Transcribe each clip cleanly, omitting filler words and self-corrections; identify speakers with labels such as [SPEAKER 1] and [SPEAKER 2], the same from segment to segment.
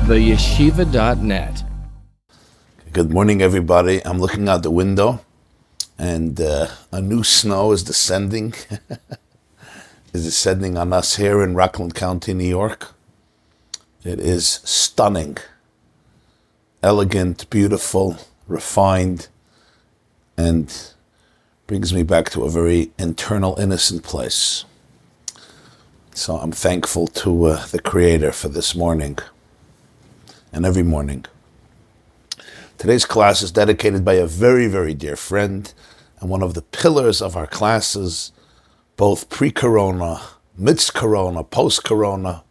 [SPEAKER 1] theyeshiva.net.
[SPEAKER 2] Good morning, everybody. I'm looking out the window, and a new snow is descending. Is descending on us here in Rockland County, New York. It is stunning, elegant, beautiful, refined, and brings me back to a very internal, innocent place. So I'm thankful to the Creator for this morning and every morning. Today's class is dedicated by a very, very dear friend and one of the pillars of our classes, both pre-corona, midst-corona, post-corona,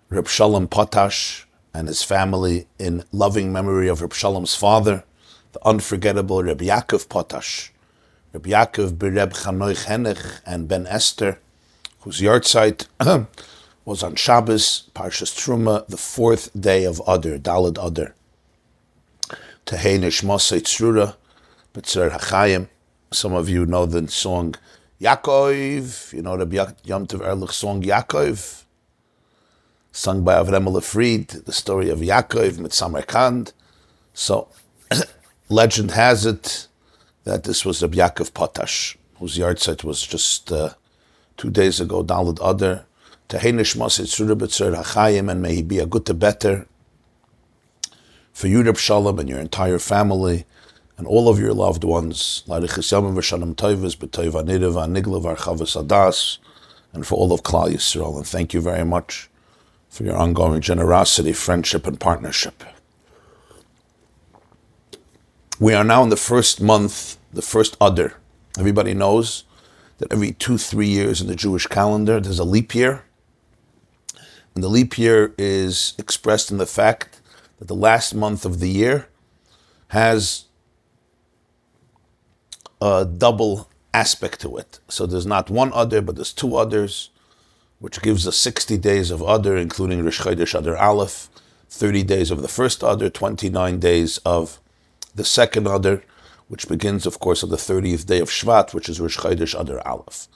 [SPEAKER 2] Reb Sholem Potash and his family, in loving memory of Reb Sholem's father, the unforgettable Reb Yaakov Potash, Reb Yaakov Reb Chanoch Henich and Esther, whose yartzeit was on Shabbos, Parshas Tetzaveh, the fourth day of Adar, Daled Adar. Tehei Monsey B'tzar Hachayim. Some of you know the song Yaakov. You know the Yom Tov Erlich song Yaakov, sung by Avraham Lefried, the story of Yaakov mit Samarkand. So, legend has it that this was Reb Yaakov Potash, whose yartzeit was just 2 days ago, Daled Adar. Tehei Monsey B'tzar Hachayim, and may he be a good to better for you, Reb Sholem, and your entire family, and all of your loved ones, and for all of Klal Yisrael. And thank you very much for your ongoing generosity, friendship, and partnership. We are now in the first month, the first Adar. Everybody knows that every 2-3 years in the Jewish calendar, there's a leap year. And the leap year is expressed in the fact that the last month of the year has a double aspect to it. So there's not one Adar, but there's two Adars, which gives us 60 days of Adar, including Rosh Chodesh Adar Aleph, 30 days of the first Adar, 29 days of the second Adar, which begins, of course, on the 30th day of Shvat, which is Rosh Chodesh Adar Aleph.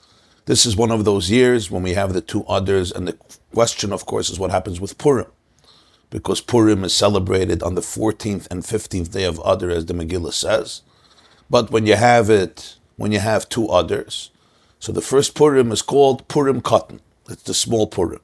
[SPEAKER 2] This is one of those years when we have the two Adars, and the question, of course, is what happens with Purim, because Purim is celebrated on the 14th and 15th day of Adar, as the Megillah says. But when you have two Adars, so the first Purim is called Purim Katan. It's the small Purim.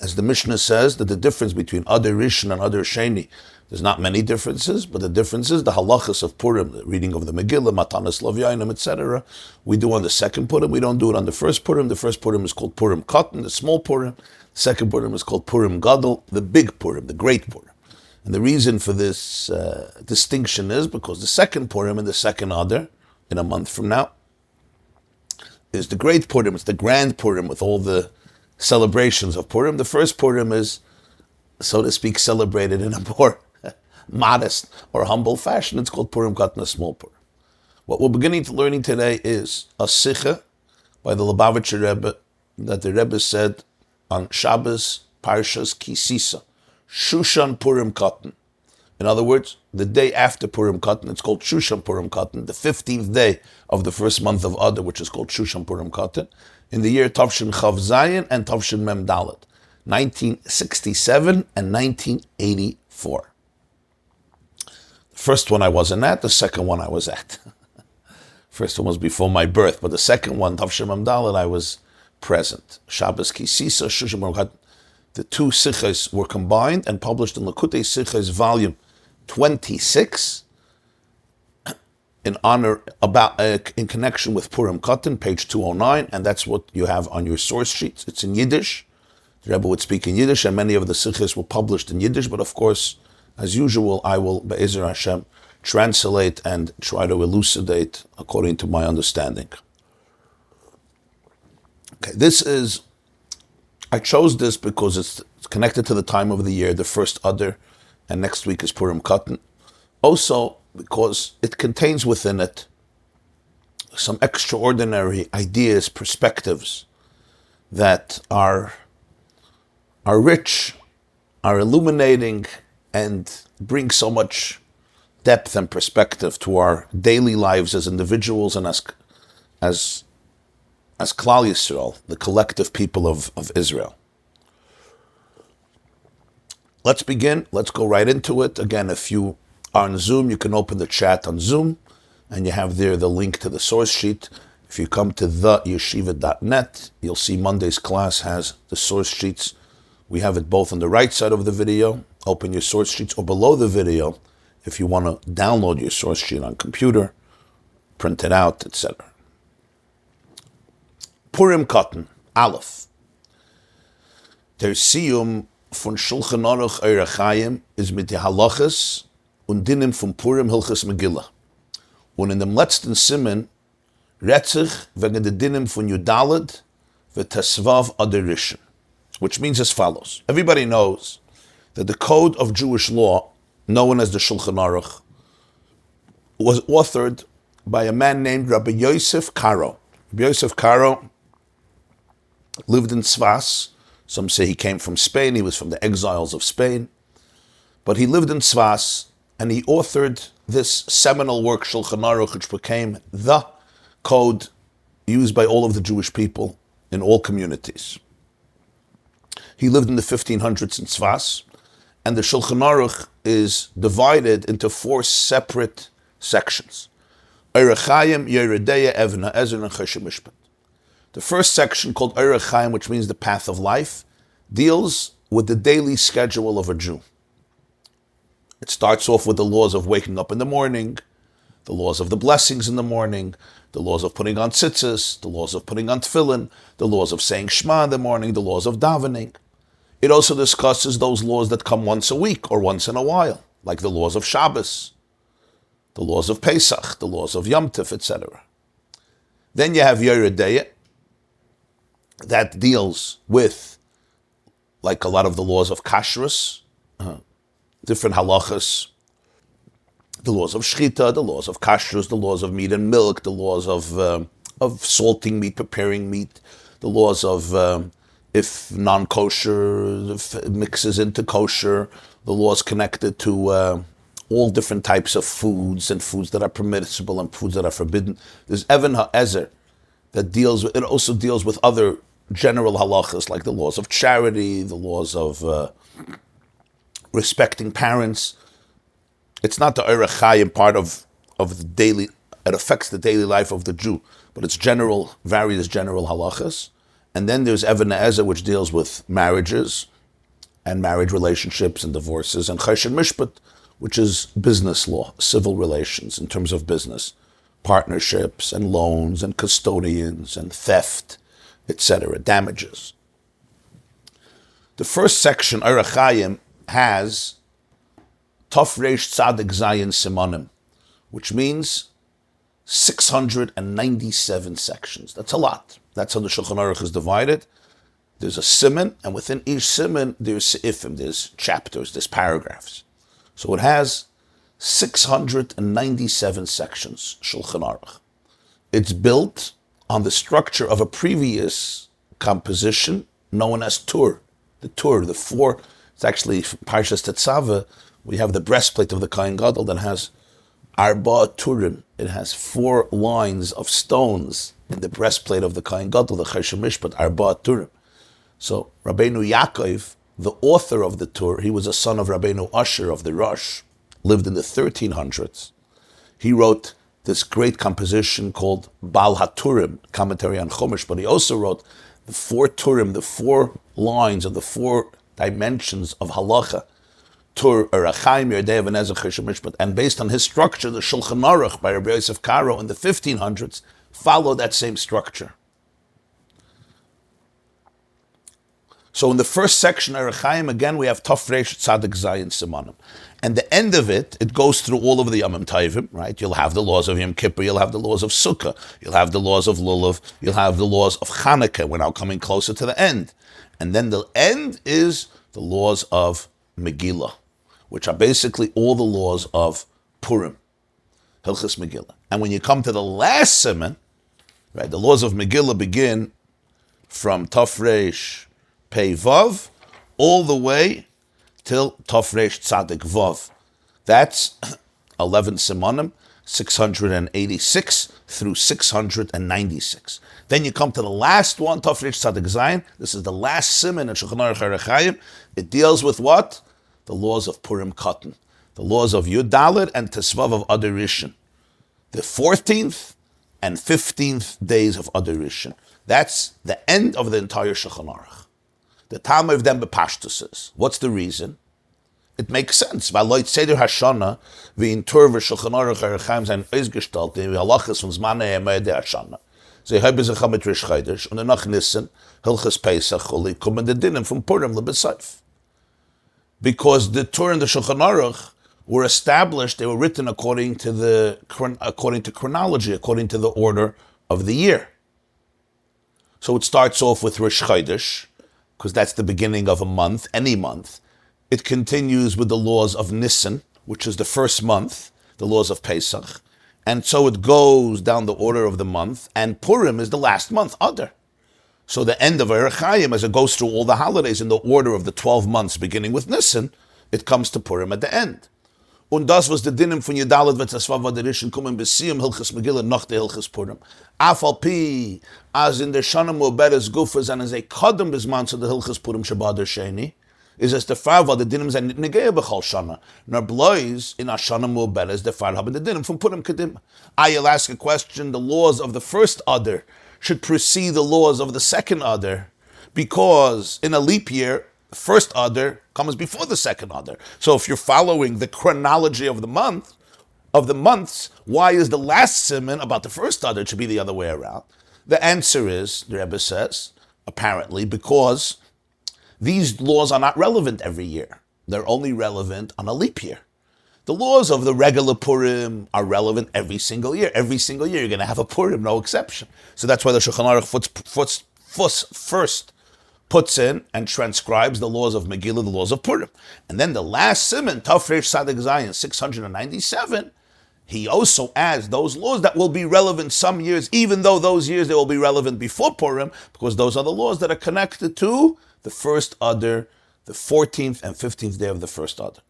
[SPEAKER 2] As the Mishnah says, that the difference between Adar Rishon and Adar Sheni, there's not many differences, but the difference is the halachas of Purim, the reading of the Megillah, Matanas Lavyanim, etc. We do on the second Purim. We don't do it on the first Purim. The first Purim is called Purim Katan, the small Purim. The second Purim is called Purim Gadol, the big Purim, the great Purim. And the reason for this distinction is because the second Purim and the second Adar, in a month from now, is the great Purim. It's the grand Purim with all the celebrations of Purim. The first Purim is, so to speak, celebrated in a more modest or humble fashion. It's called Purim Katan, a small Purim. What we're beginning to learning today is a Sicha by the Lubavitcher Rebbe, that the Rebbe said on Shabbos, Parshas Tetzaveh, Shushan Purim Katan. In other words, the day after Purim Katan, it's called Shushan Purim Katan, the 15th day of the first month of Adar, which is called Shushan Purim Katan, in the year Tavshin Chav Zayin and Tavshin Mem Dalet, 1967 and 1984. The first one I wasn't at, the second one I was at. First one was before my birth, but the second one, Tavshin Mem Dalet, I was present. Shabbos Tetzaveh, Shushan Purim Katan. The two Sichos were combined and published in Likkutei Sichos, volume 26, in connection with Purim Katan, page 209, and that's what you have on your source sheets. It's in Yiddish. The Rebbe would speak in Yiddish, and many of the Sichos were published in Yiddish, but of course, as usual, I will, Be'ezer Hashem, translate and try to elucidate according to my understanding. Okay, I chose this because it's connected to the time of the year, the first Adar, and next week is Purim Katan. Also, because it contains within it some extraordinary ideas, perspectives that are rich, are illuminating, and bring so much depth and perspective to our daily lives as individuals and as Klal Yisrael, the collective people of Israel. let's begin. Let's go right into it. Again, if you are on Zoom, you can open the chat on Zoom, and you have there the link to the source sheet. If you come to theyeshiva.net, you'll see Monday's class has the source sheets. We have it both on the right side of the video, open your source sheets, or below the video if you want to download your source sheet on computer, print it out, etc. Purim Katan, Aleph. Der Siyum von Shulchan Aruch Eure Chaim ist mit den Halachas und Dinim von Purim Hilchas Megillah. Und in dem letzten Simen redt sich wegen der Dinim von Yudalad v'Tesvav Adar I, which means as follows. Everybody knows that the code of Jewish law, known as the Shulchan Aruch, was authored by a man named Rabbi Yosef Karo. Rabbi Yosef Karo lived in Tzfas. Some say he came from Spain. He was from the exiles of Spain. But he lived in Tzfas, and he authored this seminal work, Shulchan Aruch, which became the code used by all of the Jewish people in all communities. He lived in the 1500s in Tzfas, and the Shulchan Aruch is divided into 4 separate sections. Eure Chaim, Yeredeya, Evna, Ezer, and Chesed Mishpat. The first section, called Eure Chaim, which means the path of life, deals with the daily schedule of a Jew. It starts off with the laws of waking up in the morning, the laws of the blessings in the morning, the laws of putting on tzitzis, the laws of putting on tefillin, the laws of saying Shema in the morning, the laws of davening. It also discusses those laws that come once a week or once in a while, like the laws of Shabbos, the laws of Pesach, the laws of Yom Tov, etc. Then you have Yeredeya, that deals with, like a lot of the laws of kashrus, different halachas, the laws of shchita, the laws of kashrus, the laws of meat and milk, the laws of salting meat, preparing meat, the laws of if non-kosher if mixes into kosher, the laws connected to all different types of foods and foods that are permissible and foods that are forbidden. There's Even HaEzer that deals with, it also deals with other general halachas like the laws of charity, the laws of respecting parents. It's not the Eure Chaim part of the daily, it affects the daily life of the Jew, but it's general, various general halachas. And then there's Even HaEzer, which deals with marriages and marriage relationships and divorces, and Chesed Mishpat, which is business law, civil relations in terms of business, partnerships and loans and custodians and theft, etc., damages. The first section, Eure Chaim, has Tov Reish Tzadik Zayin Simonim, which means 697 sections. That's a lot. That's how the Shulchan Aruch is divided. There's a siman, and within each siman, there's seifim, there's chapters, there's paragraphs. So it has 697 sections, Shulchan Aruch. It's built on the structure of a previous composition known as Tur. The 4, it's actually Parshas Tetzaveh. We have the breastplate of the Kohen Gadol that has Arba Turim. It has 4 lines of stones in the breastplate of the Kohen Gadol, the Chesed Mishpat, Arba Turim. So Rabbeinu Yaakov, the author of the Tur, he was a son of Rabbeinu Asher of the Rosh, lived in the 1300s. He wrote this great composition called Bal HaTurim, commentary on Chumash, but he also wrote the 4 Turim, the 4 lines of the 4 dimensions of halacha, Tur, Eure Chaim, Yeredeya, Even HaEzer, Chesed Mishpat. And based on his structure, the Shulchan Aruch by Rabbi Yosef Karo in the 1500s followed that same structure. So in the first section, Eure Chaim, again, we have Tov Reish Tzadik Zayin Simonim. And the end of it, it goes through all of the Yomim Tovim, right? You'll have the laws of Yom Kippur, you'll have the laws of Sukkah, you'll have the laws of Lulav, you'll have the laws of Chanukah. We're now coming closer to the end. And then the end is the laws of Megillah, which are basically all the laws of Purim, Hilchas Megillah. And when you come to the last siman, right, the laws of Megillah begin from Tov Reish Pei Vav all the way till Tov Reish Tzadik Vav. That's 11 simanim, 686 through 696. Then you come to the last one, Tov Reish Tzadik Zayin. This is the last siman in Shulchan Aruch Eure Chaim. It deals with what? the laws of Purim Katan, the laws of Yud Dalet and Tesvav of Adar Rishon, the 14th and 15th days of Adar Rishon. That's the end of the entire Shulchan Aruch. The Talmud of them bepashtus says, what's the reason? It makes sense. V'aloit seder Hashanah v'in tur v'Shulchan Aruch Erechaim sein ausgestaltet in Halachas von Zmanei Moed Hashanah. Sie haben sich mit Rish Chodesh und nach Nissen Hilchas Pesach Choli kommen die Dinim from Purim lebesayf. Because the Torah and the Shulchan Aruch were established, they were written according to chronology, according to the order of the year. So it starts off with Rish Chodesh, because that's the beginning of a month, any month. It continues with the laws of Nisan, which is the first month, the laws of Pesach. And so it goes down the order of the month, and Purim is the last month, Adar. So the end of Erech Hayim, as it goes through all the holidays in the order of the 12 months, beginning with Nisan, it comes to Purim at the end. Und das was the dinim von Yedalet v'tzasvav adarishon kommen besiyum hilchas Megillah noch de hilchas Purim. Afal pi, as in the Shana Mu'beres Gufas and as a kodem bisman to the hilchas Purim Shabbat Sheni, is as the farva the dinim zijn negei b'chol Shana. Nor blois in a Shana Mu'beres the far haben the dinim from Purim Kadim. I'll ask a question. The laws of the first Adar should precede the laws of the second Adar, because in a leap year, the first Adar comes before the second Adar. So if you're following the chronology of the months, why is the last simon about the first Adar? It should be the other way around. The answer is, the Rebbe says, apparently, because these laws are not relevant every year. They're only relevant on a leap year. The laws of the regular Purim are relevant every single year. Every single year you're going to have a Purim, no exception. So that's why the Shulchan Aruch first puts in and transcribes the laws of Megillah, the laws of Purim. And then the last Siman, Tafresh Sadik Zayin, 697, he also adds those laws that will be relevant some years, even though those years they will be relevant before Purim, because those are the laws that are connected to the first Adar, the 14th and 15th day of the first Adar.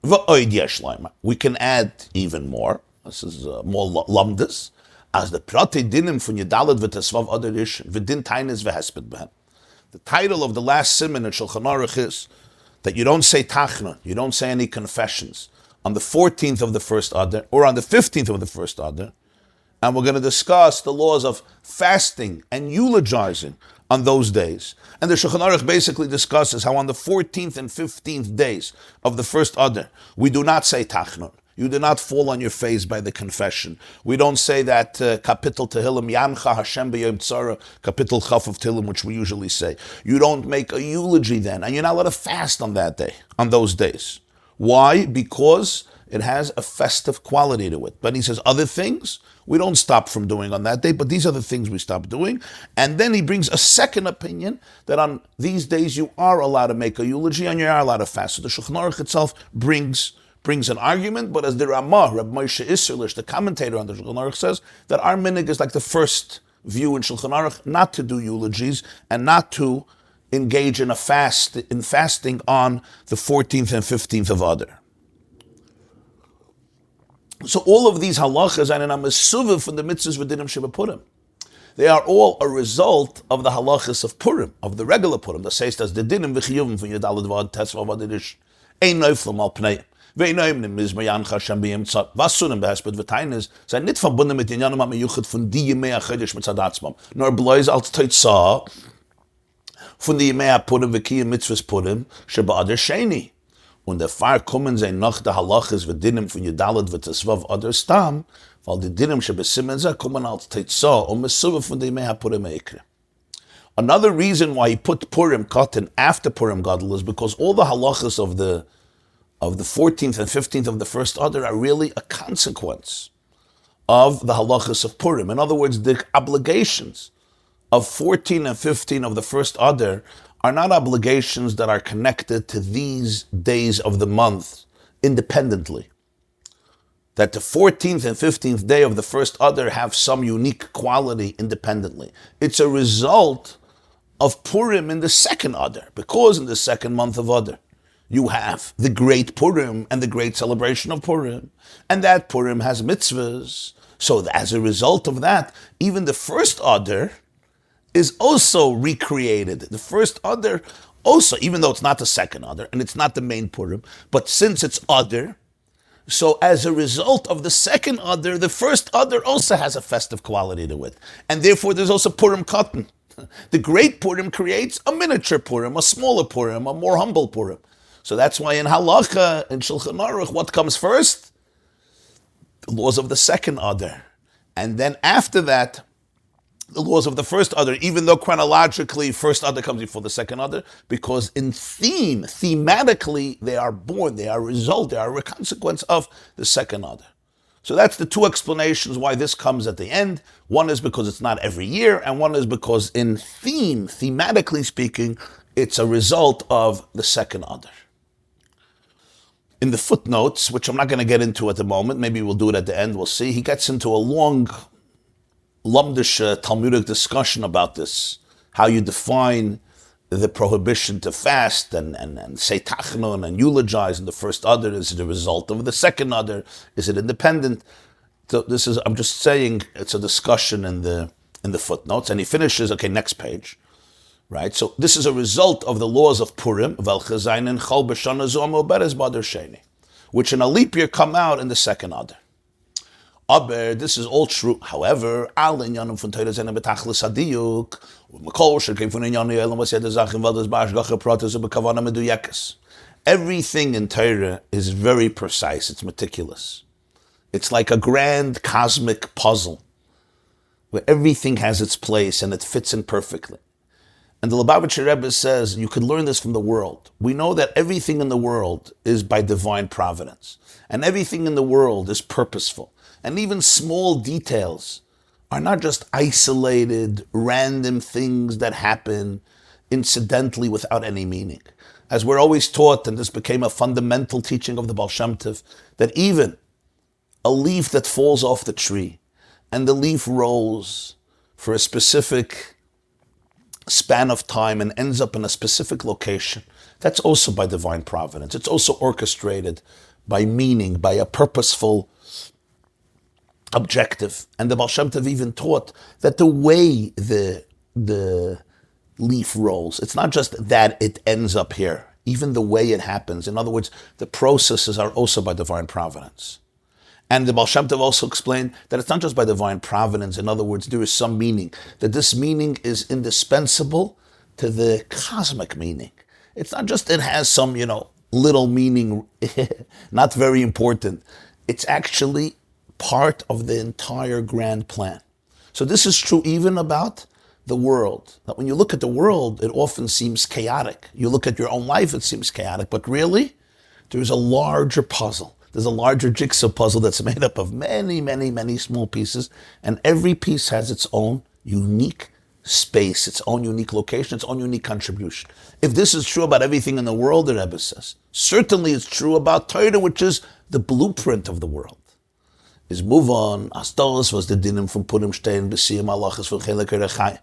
[SPEAKER 2] We can add even more. This is more lamdas. As the Prate Dinim from Yedalet v'Tesvav Adar Rishon, v'Din Tainis v'Hesped Behen. The title of the last Siman in Shulchan Aruch is that you don't say Tachna, you don't say any confessions on the 14th of the first Adar or on the 15th of the first Adar. And we're going to discuss the laws of fasting and eulogizing on those days. And the Shulchan Aruch basically discusses how on the 14th and 15th days of the first Adar, we do not say Tachna. You do not fall on your face by the confession. We don't say that Kapitel Tehillim, Yancha Hashem b'yom tzara, Kapitel Chaf of Tehillim, which we usually say. You don't make a eulogy then, and you're not allowed to fast on that day, on those days. Why? Because it has a festive quality to it. But he says other things we don't stop from doing on that day, but these are the things we stop doing. And then he brings a second opinion that on these days you are allowed to make a eulogy and you are allowed to fast. So the Shulchan Aruch itself brings an argument, but as the Ramah, Reb Moshe Isserlish, the commentator on the Shulchan Aruch, says that our minhag is like the first view in Shulchan Aruch, not to do eulogies and not to engage in fasting on the 14th and 15th of Adar. So all of these halachas and a mesuva from the mitzvahs v'dinim sheba Purim, they are all a result of the halachas of Purim, of the regular Purim. The says that the dinim v'chiyuvim from Yedalet v'ad Tesvav Adar Rishon ein neuflim al pnei. Ve'inoimnim is Mayan Hashem b'yem tzad. Vasunim behesped v'tainis sei nit verbunden mit Inyanim ha'meyuchet von die Yemei HaChodesh mitzad atzmam, nor blois als Teitzah von die Yemei HaPurim v'kiyim mitzvahs Purim sheba Adar Sheni. Und der Fahr kommen sei noch der Halachas v'dinim von Yedalet v'Tesvav Adar Stam, weil die Dinim shebesimen sei kommen als Teitzah mesuva von die Yemei HaPurim Eikre. Another reason why he put Purim Katan after Purim Gadol is because all the halachas of the 14th and 15th of the first Adar are really a consequence of the halachas of Purim. In other words, the obligations of 14 and 15 of the first Adar are not obligations that are connected to these days of the month independently. That the 14th and 15th day of the first Adar have some unique quality independently. It's a result of Purim in the second Adar, because in the second month of Adar, you have the great Purim and the great celebration of Purim. And that Purim has mitzvahs. So as a result of that, even the first Adar is also recreated. The first Adar also, even though it's not the second Adar, and it's not the main Purim, but since it's Adar, so as a result of the second Adar, the first Adar also has a festive quality to it. And therefore there's also Purim Katan. The great Purim creates a miniature Purim, a smaller Purim, a more humble Purim. So that's why in Halacha, in Shulchan Aruch, what comes first? The laws of the second Adar. And then after that, the laws of the first Adar, even though chronologically first Adar comes before the second Adar, because in thematically, they are born, they are a result, they are a consequence of the second Adar. So that's the two explanations why this comes at the end. One is because it's not every year, and one is because in thematically speaking, it's a result of the second Adar. In the footnotes, which I'm not going to get into at the moment, maybe we'll do it at the end, we'll see, he gets into a long Lumdish Talmudic discussion about this, how you define the prohibition to fast and say tachnun and eulogize in the first Adar. Is it a result of the second Adar? Is it independent? So this is, I'm just saying, it's a discussion in the footnotes, and he finishes, okay, next page, right? So this is a result of the laws of Purim, which in a leap year come out in the second Adar. Aber, this is all true. However, everything in Torah is very precise. It's meticulous. It's like a grand cosmic puzzle where everything has its place and it fits in perfectly. And the Lubavitcher Rebbe says, you could learn this from the world. We know that everything in the world is by divine providence. And everything in the world is purposeful. And even small details are not just isolated, random things that happen incidentally without any meaning. As we're always taught, and this became a fundamental teaching of the Baal Shem Tov, that even a leaf that falls off the tree and the leaf rolls for a specific span of time and ends up in a specific location, that's also by divine providence. It's also orchestrated by meaning, by a purposeful objective. And the Baal Shem Tov even taught that the way the leaf rolls, it's not just that it ends up here, even the way it happens. In other words, the processes are also by divine providence. And the Baal Shem Tov also explained that it's not just by divine providence. In other words, there is some meaning, that this meaning is indispensable to the cosmic meaning. It's not just it has some, little meaning, not very important. It's actually part of the entire grand plan. So this is true even about the world. That when you look at the world, it often seems chaotic. You look at your own life, it seems chaotic. But really, there's a larger puzzle. There's a larger jigsaw puzzle that's made up of many, many, many small pieces. And every piece has its own unique space, its own unique location, its own unique contribution. If this is true about everything in the world, the Rebbe says, certainly it's true about Torah, which is the blueprint of the world. Is move on, Astos was the dinim from Purim stehen, besiyim halachas from Chelek Erechayim.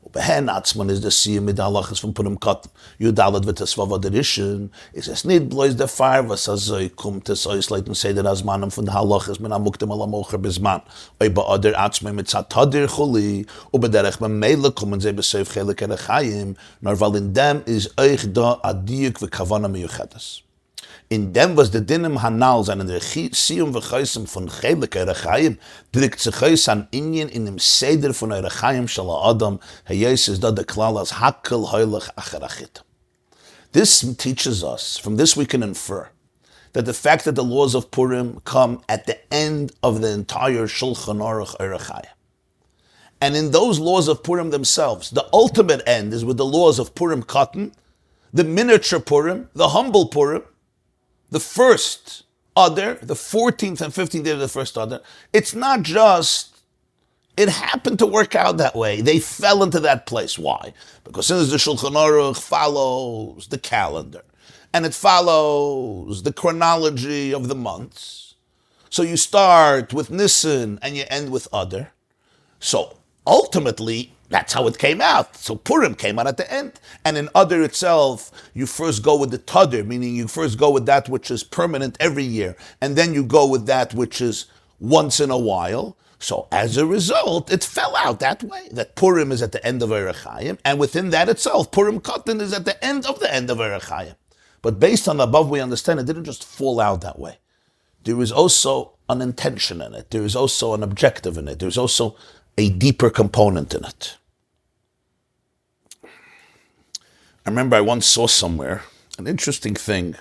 [SPEAKER 2] Ubehen atzman is the siyim mit halachas from Purim Katan. Yudalat v'tesvav aderishin, is es nid blois the fire, was azoi kumt es ois leiten seder azmanim von the halachas, men amuktem alamocher bizman. Oi ba'ader atzman mit zatadir chuli, ubederech memele kommen ze beseif Chelek Erechayim, nor weil in dem is euch da adiyuk v'kavana miyuchedes. In dem was the dinim hanal zijn in der siyum v'chayim von Chelek Erechayim, drikt sich heus an Inyan in dem Seder von Erechayim shala Adam, heyes is da de klal as hakel heulich acherachit. This teaches us, from this we can infer, that the fact that the laws of Purim come at the end of the entire Shulchan Aruch Erechayim. And in those laws of Purim themselves, the ultimate end is with the laws of Purim Katan, the miniature Purim, the humble Purim, the first Adar, the 14th and 15th day of the first Adar. It's not just, it happened to work out that way. They fell into that place. Why? Because since the Shulchan Aruch follows the calendar, and it follows the chronology of the months. So you start with Nisan and you end with Adar. So ultimately, that's how it came out. So Purim came out at the end. And in Adar itself, you first go with the Tadr, meaning you first go with that which is permanent every year. And then you go with that which is once in a while. So as a result, it fell out that way, that Purim is at the end of Orach Chaim, and within that itself, Purim Katan is at the end of Orach Chaim. But based on the above, we understand it didn't just fall out that way. There is also an intention in it. There is also an objective in it. There's also a deeper component in it. I remember I once saw somewhere an interesting thing.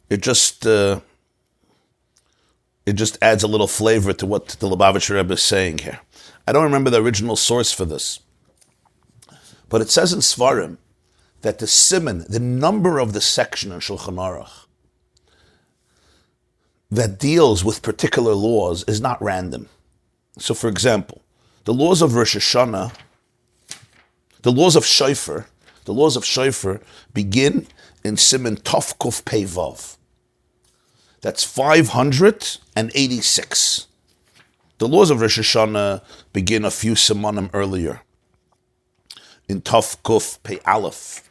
[SPEAKER 2] It just adds a little flavor to what the Lubavitcher Rebbe is saying here. I don't remember the original source for this, but it says in Svarim that the siman, the number of the section in Shulchan Aruch that deals with particular laws is not random. So, for example, the laws of Rosh Hashanah, the laws of Shofar begin in siman Tov Kuf Pei Vav. That's 586. The laws of Rosh Hashanah begin a few simanim earlier. In Tov Kuf Pei Aleph,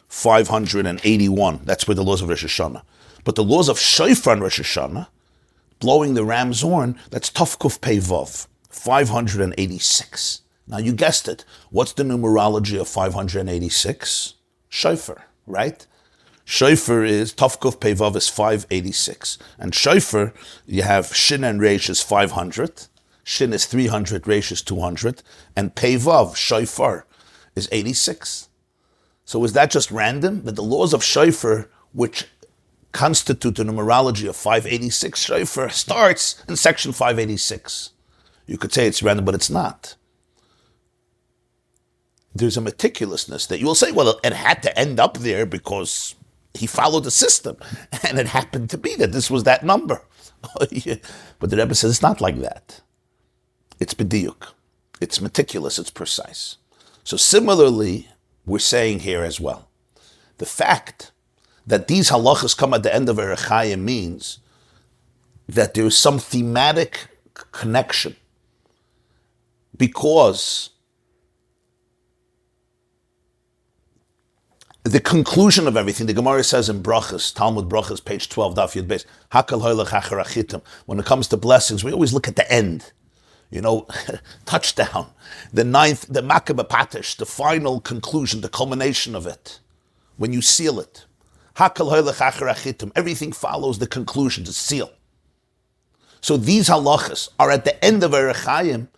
[SPEAKER 2] 581. That's where the laws of Rosh Hashanah. But the laws of Shofar and Rosh Hashanah, blowing the ram's horn, that's Tov Kuf Pei Vav, 586. Now you guessed it. What's the numerology of 586? Shofar, right? Shofar is, Tov Kuf Pei Vav is 586. And Shofar, you have Shin and Reish is 500. Shin is 300, Reish is 200. And Pei Vav, Shofar, is 86. So is that just random? That the laws of Shofar, which constitute the numerology of 586, Shofar starts in section 586. You could say it's random, but it's not. There's a meticulousness that you will say, well, it had to end up there because he followed the system, and it happened to be that this was that number. But the Rebbe says it's not like that. It's b'diuk. It's meticulous, it's precise. So similarly, we're saying here as well, the fact that these halachas come at the end of Orach Chaim means that there is some thematic connection, because the conclusion of everything, the Gemara says in Brachas, Talmud Brachas, page 12, Daf Yud Beis, Hakal Hoylech Achar Achitim. When it comes to blessings, we always look at the end. You know, touchdown, the ninth, the Makabah Patish, the final conclusion, the culmination of it, when you seal it. Hakal Hoylech Achar Achitim. Everything follows the conclusion, the seal. So these halachas are at the end of Orach Chaim.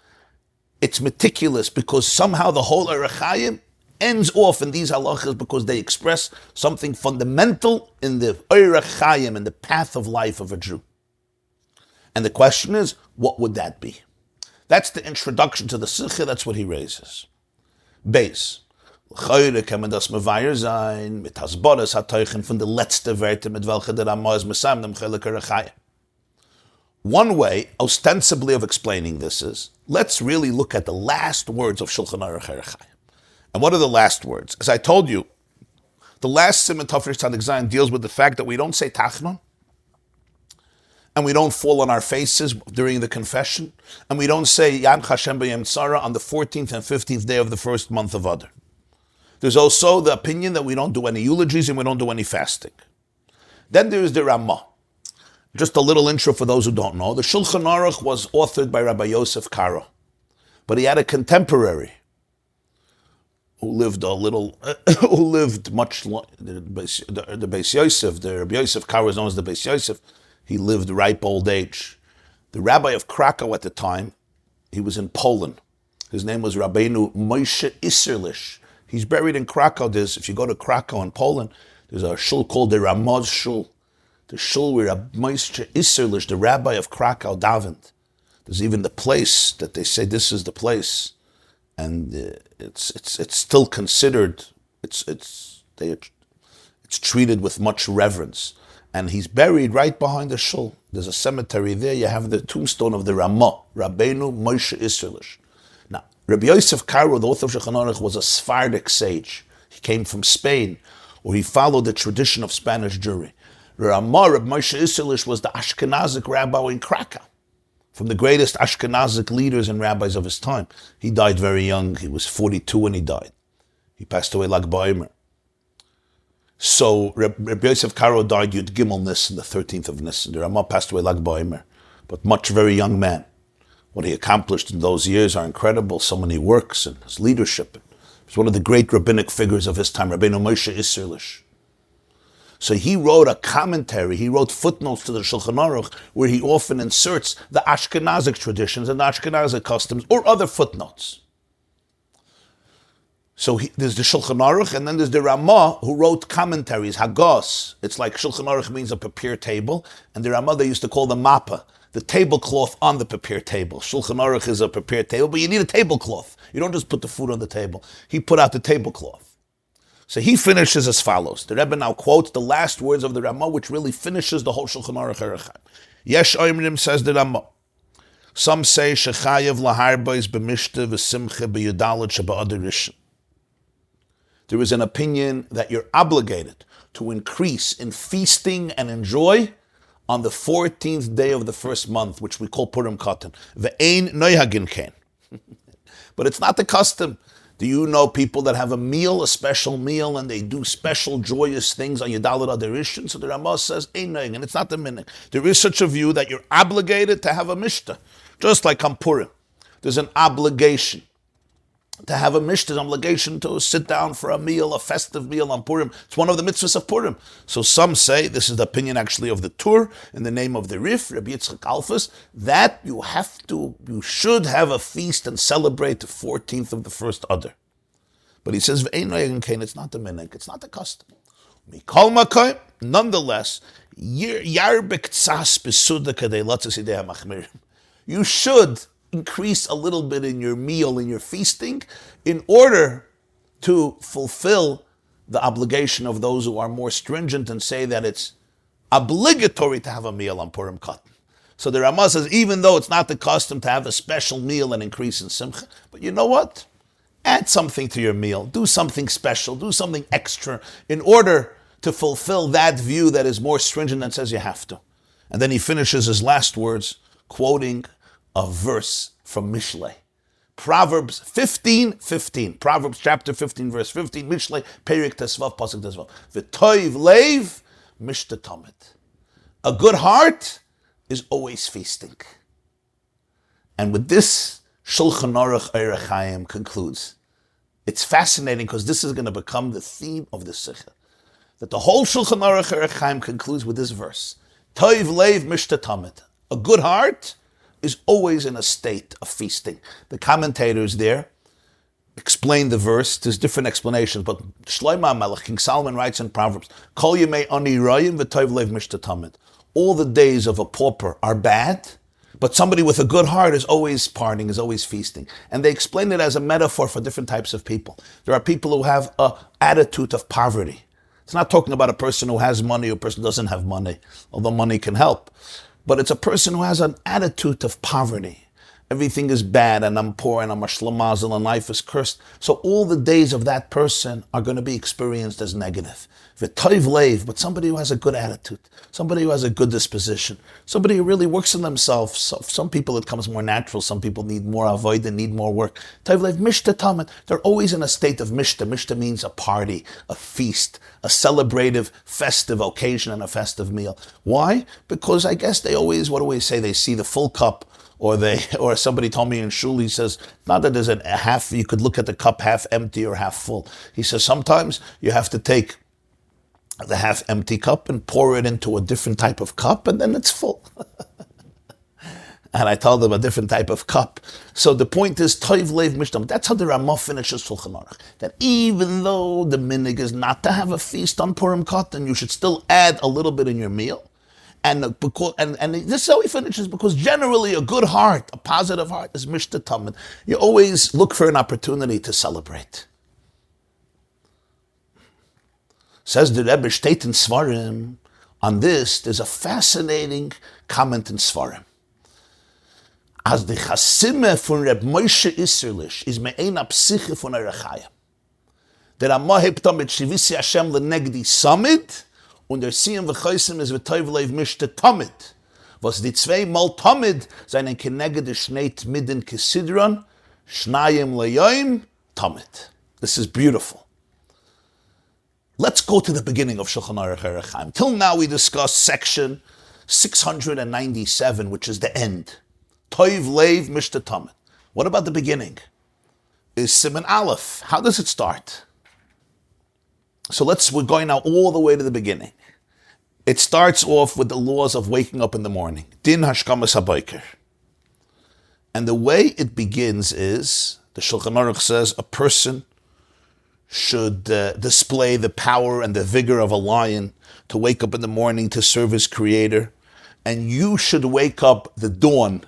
[SPEAKER 2] It's meticulous because somehow the whole Orach Chaim ends off in these halachas because they express something fundamental in the Orach Chaim, in the path of life of a Jew. And the question is, what would that be? That's the introduction to the Sicha, that's what he raises. Beis. L'chayre kann man das mevayer sein, mit hasboras hatoichen von der letzte Werte, mit welche der Ramah is mesam dem chelik Orach Chaim. One way, ostensibly, of explaining this is, let's really look at the last words of Shulchan Aruch Orach Chaim. And what are the last words? As I told you, the last Siman Tafresh Tzadik Zayin deals with the fact that we don't say Tachnon, and we don't fall on our faces during the confession, and we don't say Yam Hashem B'Yem Tzara on the 14th and 15th day of the first month of Adar. There's also the opinion that we don't do any eulogies and we don't do any fasting. Then there is the Ramah. Just a little intro for those who don't know. The Shulchan Aruch was authored by Rabbi Yosef Karo, but he had a contemporary who lived much longer. The Beis Yosef, the Rabbi Yosef Karo is known as the Beis Yosef. He lived ripe old age. The rabbi of Krakow at the time, he was in Poland. His name was Rabbeinu Moshe Isserlich. He's buried in Krakow. If you go to Krakow in Poland, there's a shul called the Ramaz Shul. The shul where Moshe Isserlich, the rabbi of Krakow, davened. There's even the place that they say this is the place, and it's still considered. It's treated with much reverence. And he's buried right behind the shul. There's a cemetery there. You have the tombstone of the Ramah, Rabbeinu Moshe Isserlich. Now, Rabbi Yosef Karo, the author of Shulchan Aruch, was a Sephardic sage. He came from Spain, or he followed the tradition of Spanish Jewry. Ramah, Rabbi Moshe Isserlich, was the Ashkenazic rabbi in Krakow, from the greatest Ashkenazic leaders and rabbis of his time. He died very young. He was 42 when he died. He passed away Lag Ba'omer. So Rabbi Yosef Karo died Yud Gimel Nisan, the 13th of Nisan. The Ramah passed away Lag Ba'omer, but very young man. What he accomplished in those years are incredible. So many works and his leadership. He's one of the great rabbinic figures of his time, Rabbeinu Moshe Isserlish. So he wrote a commentary, he wrote footnotes to the Shulchan Aruch, where he often inserts the Ashkenazic traditions and the Ashkenazic customs, or other footnotes. So there's the Shulchan Aruch, and then there's the Ramah, who wrote commentaries, Hagos. It's like Shulchan Aruch means a prepared table, and the Ramah they used to call the Mappa, the tablecloth on the prepared table. Shulchan Aruch is a prepared table, but you need a tablecloth. You don't just put the food on the table. He put out the tablecloth. So he finishes as follows. The Rebbe now quotes the last words of the Ramah, which really finishes the whole Shulchan Aruch Erechaim. Yesh Oimrim, says the Ramah. Some say shechayev laharbois b'mishta v'simcha b'yudalit sheba Adar I. There is an opinion that you're obligated to increase in feasting and enjoy on the 14th day of the first month, which we call Purim Katan. Ve'ein noyhagin ken. But it's not the custom. Do you know people that have a meal, a special meal, and they do special joyous things on Yudalit Adar I? So the Ramah says, and it's not the minhag. There is such a view that you're obligated to have a mishta, just like on Purim. There's an obligation to have a mishta, an obligation to sit down for a meal, a festive meal on Purim. It's one of the mitzvahs of Purim. So some say, this is the opinion actually of the Tur, in the name of the Rif, Rabbi Yitzchak Alfus, that you should have a feast and celebrate the 14th of the first Adar. But he says, it's not the minhag, it's not the custom. Nonetheless, you should increase a little bit in your meal, in your feasting, in order to fulfill the obligation of those who are more stringent and say that it's obligatory to have a meal on Purim Katan. So the Ramah says, even though it's not the custom to have a special meal and increase in simcha, but you know what? Add something to your meal. Do something special. Do something extra in order to fulfill that view that is more stringent and says you have to. And then he finishes his last words quoting a verse from Mishlei. Proverbs 15:15. Proverbs chapter 15, verse 15. Mishlei, Perik Tesvav, Pasuk Tesvav. V'toiv leiv mishta tamid. A good heart is always feasting. And with this, Shulchan Aruch Erechaim concludes. It's fascinating because this is going to become the theme of the Sicha. That the whole Shulchan Aruch Erechaim concludes with this verse. Toiv leiv mishta tamid. A good heart is always in a state of feasting. The commentators there explain the verse. There's different explanations, but Shlomo HaMelech, King Solomon writes in Proverbs, Kol yemei ani rayim v'toiv leiv mishta tamid. All the days of a pauper are bad, but somebody with a good heart is always partying, is always feasting. And they explain it as a metaphor for different types of people. There are people who have an attitude of poverty. It's not talking about a person who has money or a person who doesn't have money, although money can help. But it's a person who has an attitude of poverty. Everything is bad and I'm poor and I'm a shlamazel and life is cursed. So all the days of that person are going to be experienced as negative. V'toiv leiv, but somebody who has a good attitude, somebody who has a good disposition, somebody who really works on themselves. So some people it comes more natural, some people need more avoid and need more work. Toiv leiv mishta tamid, they're always in a state of mishta. Mishta means a party, a feast, a celebrative, festive occasion and a festive meal. Why? Because I guess they always, what do we say, they see the full cup. Or somebody told me in shul, he says, not that there's a half, you could look at the cup half empty or half full. He says, sometimes you have to take the half empty cup and pour it into a different type of cup and then it's full. And I told them a different type of cup. So the point is, toiv leiv mishtam. That's how the Ramah finishes Shulchan Aruch. That even though the minhag is not to have a feast on Purim Katan, you should still add a little bit in your meal. And this is how he finishes, because generally a good heart, a positive heart, is mishta tamid. You always look for an opportunity to celebrate. Says the Rebbe Shteit in Svarim. On this, there's a fascinating comment in Svarim. As the chasime von Reb Moshe Isserlish is me'ena psiche von Erechaya. Der Ramah hebt damit Shivisi Hashem lenegdi samid, und der Siyam v'chaisim is v'toiv leiv mishte tamid, was die zwei mal tamid seinen kenegede shneit midden kesidron, shnayim leyoim tamid. This is beautiful. Let's go to the beginning of Shulchan Aruch Erechaim. Till now we discussed section 697, which is the end. Toiv leiv mishta tamid. What about the beginning? Is Siman Aleph. How does it start? So we're going now all the way to the beginning. It starts off with the laws of waking up in the morning. Din hashkamas habayker. And the way it begins is, the Shulchan Aruch says, a person should display the power and the vigor of a lion to wake up in the morning to serve his creator. And you should wake up the dawn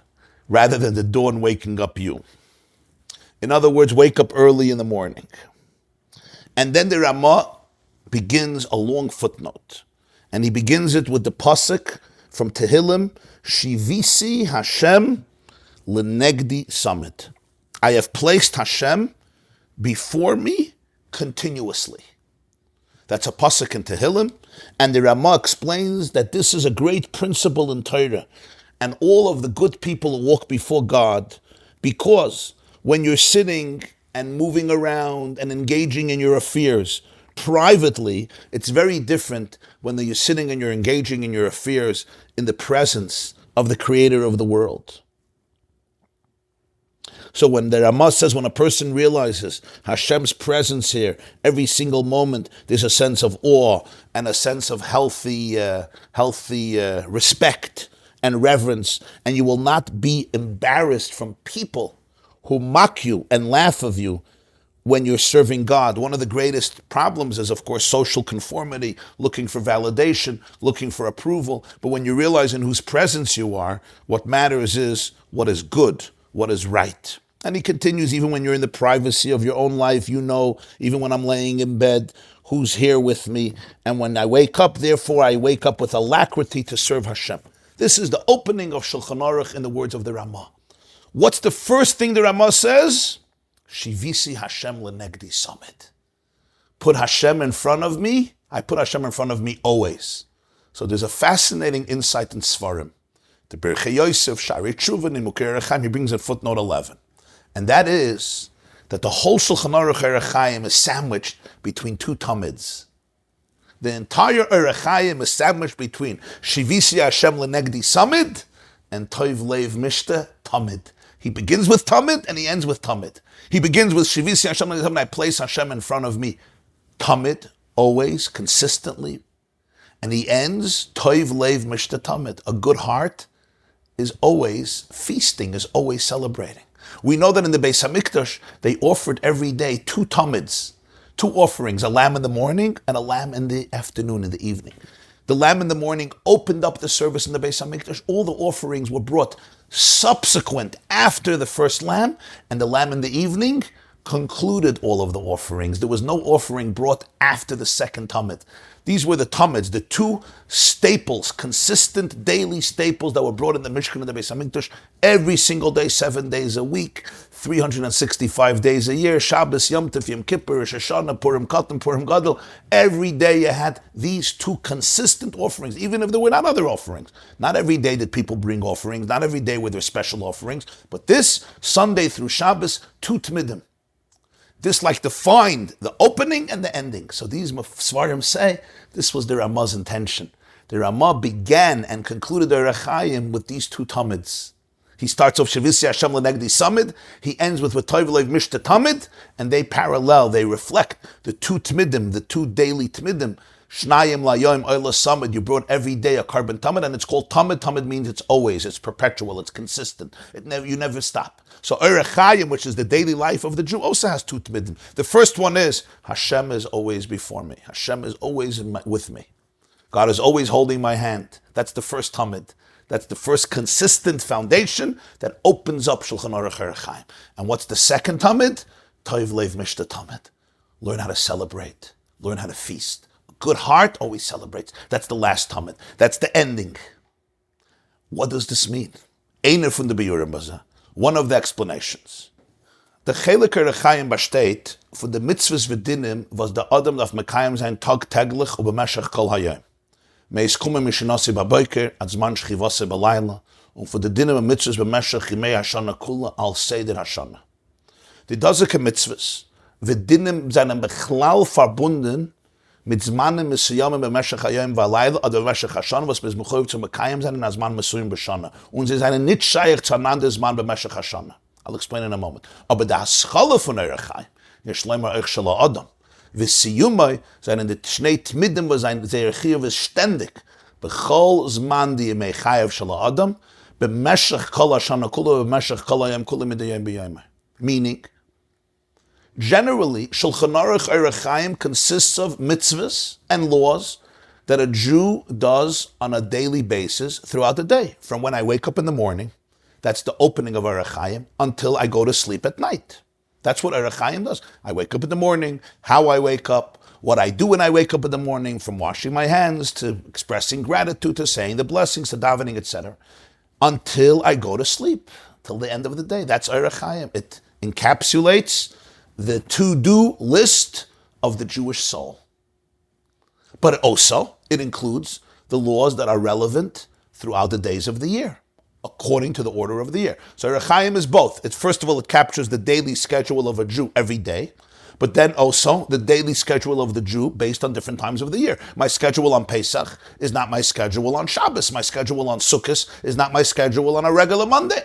[SPEAKER 2] rather than the dawn waking up you. In other words, wake up early in the morning. And then the Ramah begins a long footnote. And he begins it with the pasuk from Tehillim, Shivisi Hashem lenegdi samid. I have placed Hashem before me continuously. That's a pasuk in Tehillim, and the Ramah explains that this is a great principle in Torah, and all of the good people who walk before God, because when you're sitting and moving around and engaging in your affairs privately, it's very different when you're sitting and you're engaging in your affairs in the presence of the creator of the world. So when the Ramah says, when a person realizes Hashem's presence here, every single moment, there's a sense of awe and a sense of healthy respect and reverence, and you will not be embarrassed from people who mock you and laugh of you when you're serving God. One of the greatest problems is, of course, social conformity, looking for validation, looking for approval. But when you realize in whose presence you are, what matters is what is good, what is right. And he continues, even when you're in the privacy of your own life, you know, even when I'm laying in bed, who's here with me. And when I wake up, therefore, I wake up with alacrity to serve Hashem. This is the opening of Shulchan Aruch in the words of the Ramah. What's the first thing the Ramah says? Shivisi Hashem lenegdi samid. Put Hashem in front of me. I put Hashem in front of me always. So there's a fascinating insight in Svarim. The Berchei Yosef, Shari Tshuva, Nimukei Erechaim, he brings in footnote 11. And that is that the whole Shulchan Aruch Erechaim is sandwiched between two tamids. The entire Erechaim is sandwiched between Shivisi Hashem lenegdi samid and Toiv leiv mishta tamid. He begins with tamid and he ends with tamid. He begins with Shivisi Hashem lenegdi samid, I place Hashem in front of me. Tamid, always, consistently. And he ends Toiv leiv mishta tamid. A good heart is always feasting, is always celebrating. We know that in the Beis HaMikdash, they offered every day two tamids, two offerings, a lamb in the morning and a lamb in the afternoon, in the evening. The lamb in the morning opened up the service in the Beis HaMikdash. All the offerings were brought subsequent after the first lamb, and the lamb in the evening concluded all of the offerings. There was no offering brought after the second tamid. These were the tamids, the two staples, consistent daily staples that were brought in the Mishkan and the Beis HaMikdash every single day, 7 days a week, 365 days a year, Shabbos, Yom Tov, Yom Kippur, Rosh Hashanah, Purim Katan, Purim Gadol. Every day you had these two consistent offerings, even if there were not other offerings. Not every day did people bring offerings, not every day were there special offerings, but this Sunday through Shabbos, two tmidim. This defined the opening and the ending. So these Svarim say this was the Ramah's intention. The Ramah began and concluded the Erechaim with these two tamids. He starts off Shivisi Hashem lenegdi samid. He ends with Toiv leiv mishta tamid, and they parallel. They reflect the two tmidim, the two daily tmidim. Shnayim layoim oila samid. You brought every day a carbon tamid, and it's called tamid. Tamid means it's always, it's perpetual, it's consistent. You never stop. So Erechaim, which is the daily life of the Jew, also has two tmidim. The first one is Hashem is always before me. Hashem is always with me. God is always holding my hand. That's the first tamid. That's the first consistent foundation that opens up Shulchan Aruch Erechaim. And what's the second tamid? Toiv leiv mishta tamid. Learn how to celebrate. Learn how to feast. A good heart always celebrates. That's the last tamid. That's the ending. What does this mean? Einer from the Biyurim Bazah. One of the explanations. The Chelik Erechaim besteht for the mitzvahs v'dinim was the Adam of Mekayim sein Tag täglich ubemeshach kol hayom. Meis kumen mishnasi baboker ad zman shchivase balayla und for the dinim and mitzvahs b'meshach yimei Hashanah kula al seder Hashanah. Die dazike mitzvahs v'dinim seinen bechlal verbunden mit Zmanim Mesuyamim b'meshech hayom v'alayla oder b'meshech Hashanah, was bis mechuyev zu mekayim sein in Azman Mesuyim b'Shana. Und sie seien nicht shaykh zueinander Zman b'meshech Hashanah. I'll explain in a moment. Aber der Haschala von Orach Chaim, Yeshleimer Eich Shel Adam, v'siyumai seien die Shnei Tmidim, wo sein Zeir Chiyuv ist ständig, b'chol Zman di Yemei Chayav Shel Adam, b'meshech kol Hashanah kula, b'meshech kol hayom kula midayim b'yomai. Meaning, generally, Shulchan Aruch Orach Chaim consists of mitzvahs and laws that a Jew does on a daily basis throughout the day. From when I wake up in the morning, that's the opening of Orach Chaim, until I go to sleep at night. That's what Orach Chaim does. I wake up in the morning, how I wake up, what I do when I wake up in the morning, from washing my hands to expressing gratitude to saying the blessings to davening, etc., until I go to sleep, till the end of the day. That's Orach Chaim. It encapsulates the to-do list of the Jewish soul. But also, it includes the laws that are relevant throughout the days of the year, according to the order of the year. So Orach Chaim is both. First of all, it captures the daily schedule of a Jew every day, but then also the daily schedule of the Jew based on different times of the year. My schedule on Pesach is not my schedule on Shabbos. My schedule on Sukkot is not my schedule on a regular Monday.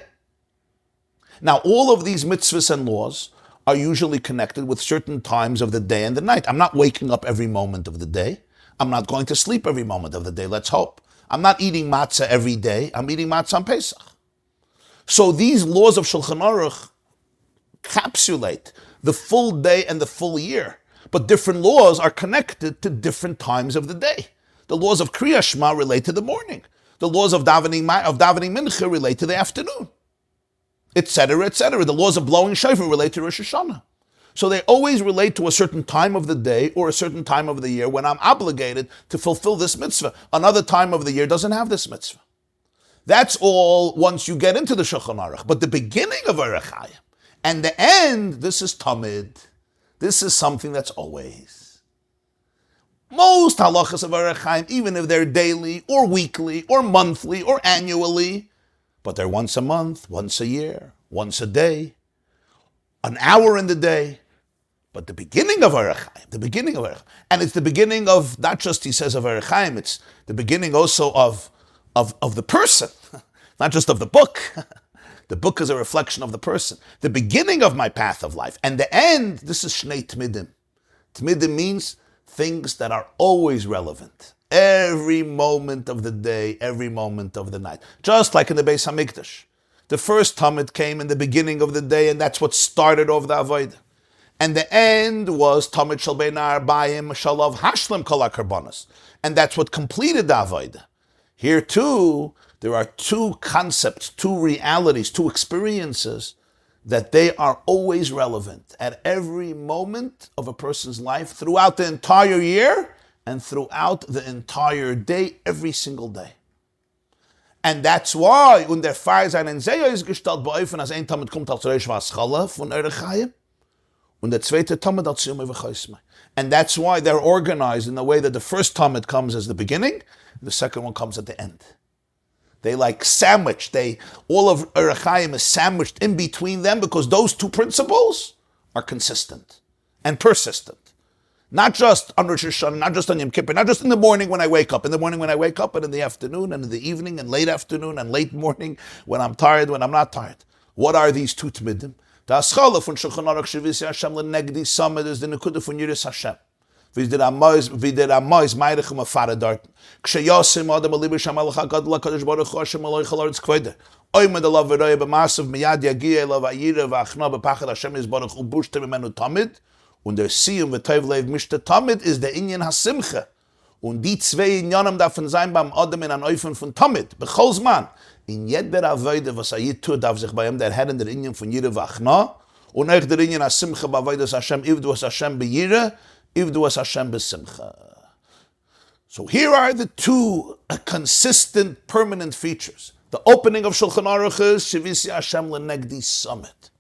[SPEAKER 2] Now, all of these mitzvahs and laws are usually connected with certain times of the day and the night. I'm not waking up every moment of the day. I'm not going to sleep every moment of the day, let's hope. I'm not eating matzah every day. I'm eating matzah on Pesach. So these laws of Shulchan Aruch capsulate the full day and the full year. But different laws are connected to different times of the day. The laws of Kriya Shema relate to the morning. The laws of davening mincha relate to the afternoon, etc., etc. The laws of blowing shofar relate to Rosh Hashanah. So they always relate to a certain time of the day or a certain time of the year when I'm obligated to fulfill this mitzvah. Another time of the year doesn't have this mitzvah. That's all once you get into the Shulchan Aruch. But the beginning of Orach Chaim and the end, this is Tamid. This is something that's always. Most halachas of Orach Chaim, even if they're daily or weekly or monthly or annually, but they're once a month, once a year, once a day, an hour in the day. But the beginning of Orach Chaim, and it's the beginning of, not just, he says, of Orach Chaim, it's the beginning also of the person, not just of the book. The book is a reflection of the person. The beginning of my path of life. And the end, this is Shnei Tmidim. Tmidim means things that are always relevant. Every moment of the day, every moment of the night. Just like in the Beis HaMikdash. The first Tamid came in the beginning of the day, and that's what started off the Avodah. And the end was Tamid Shel Bein Ha'arbayim Shalav Hashlam Kol HaKarbanos. And that's what completed the Avodah. Here too, there are two concepts, two realities, two experiences that they are always relevant at every moment of a person's life, throughout the entire year and throughout the entire day, every single day. And that's why, und der Feier seinen Seher ist gestellt bei Eufen, als ein Tamid kommt als Rosh Vaschala von Orach Chaim, und der zweite Tamid als Yom V'Chaismai. And that's why they're organized in the way that the first Tamid comes as the beginning, the second one comes at the end. They like sandwich. All of Orach Chaim is sandwiched in between them because those two principles are consistent and persistent. Not just on Rosh Hashanah, not just on Yom Kippur, not just in the morning when I wake up. In the morning when I wake up, and in the afternoon, and in the evening, and late afternoon, and late morning, when I'm tired, when I'm not tired. What are these two Tmidim? The Aschala von Shulchan Aruch Shivisi Hashem Lenegdi Samad is the Nekuda von Yiras Hashem. Wie der Amois meidechem afara dort. Ksheyasim adam alibish hamalach hagadol HaKadosh Baruch Hu Hashem Eloi Chalaretz Kvede. Oymad alav v'roya b'masav miyad yagia elav ayira v'achna b'pachad Hashem Yisbarach Hu bushte mimenu tamid. Und der Siyum v'toiv leiv mishte tamid is der Inyan hasimcha. Und die zwei Inyanim dafen sein beim Adam in an Eufen von tamid. B'chol zman. In jeder Avoide was ayit tu darf sich bei ihm der Herren der Inyan von Yira v'achna. Und euch der Inyan hasimcha b'avoides Hashem ivdu as Hashem b'yira. Ivdu as Hashem b'simcha. So here are the two consistent, permanent features. The opening of Shulchan Aruch is Shivisi Hashem Lenegdi Summit.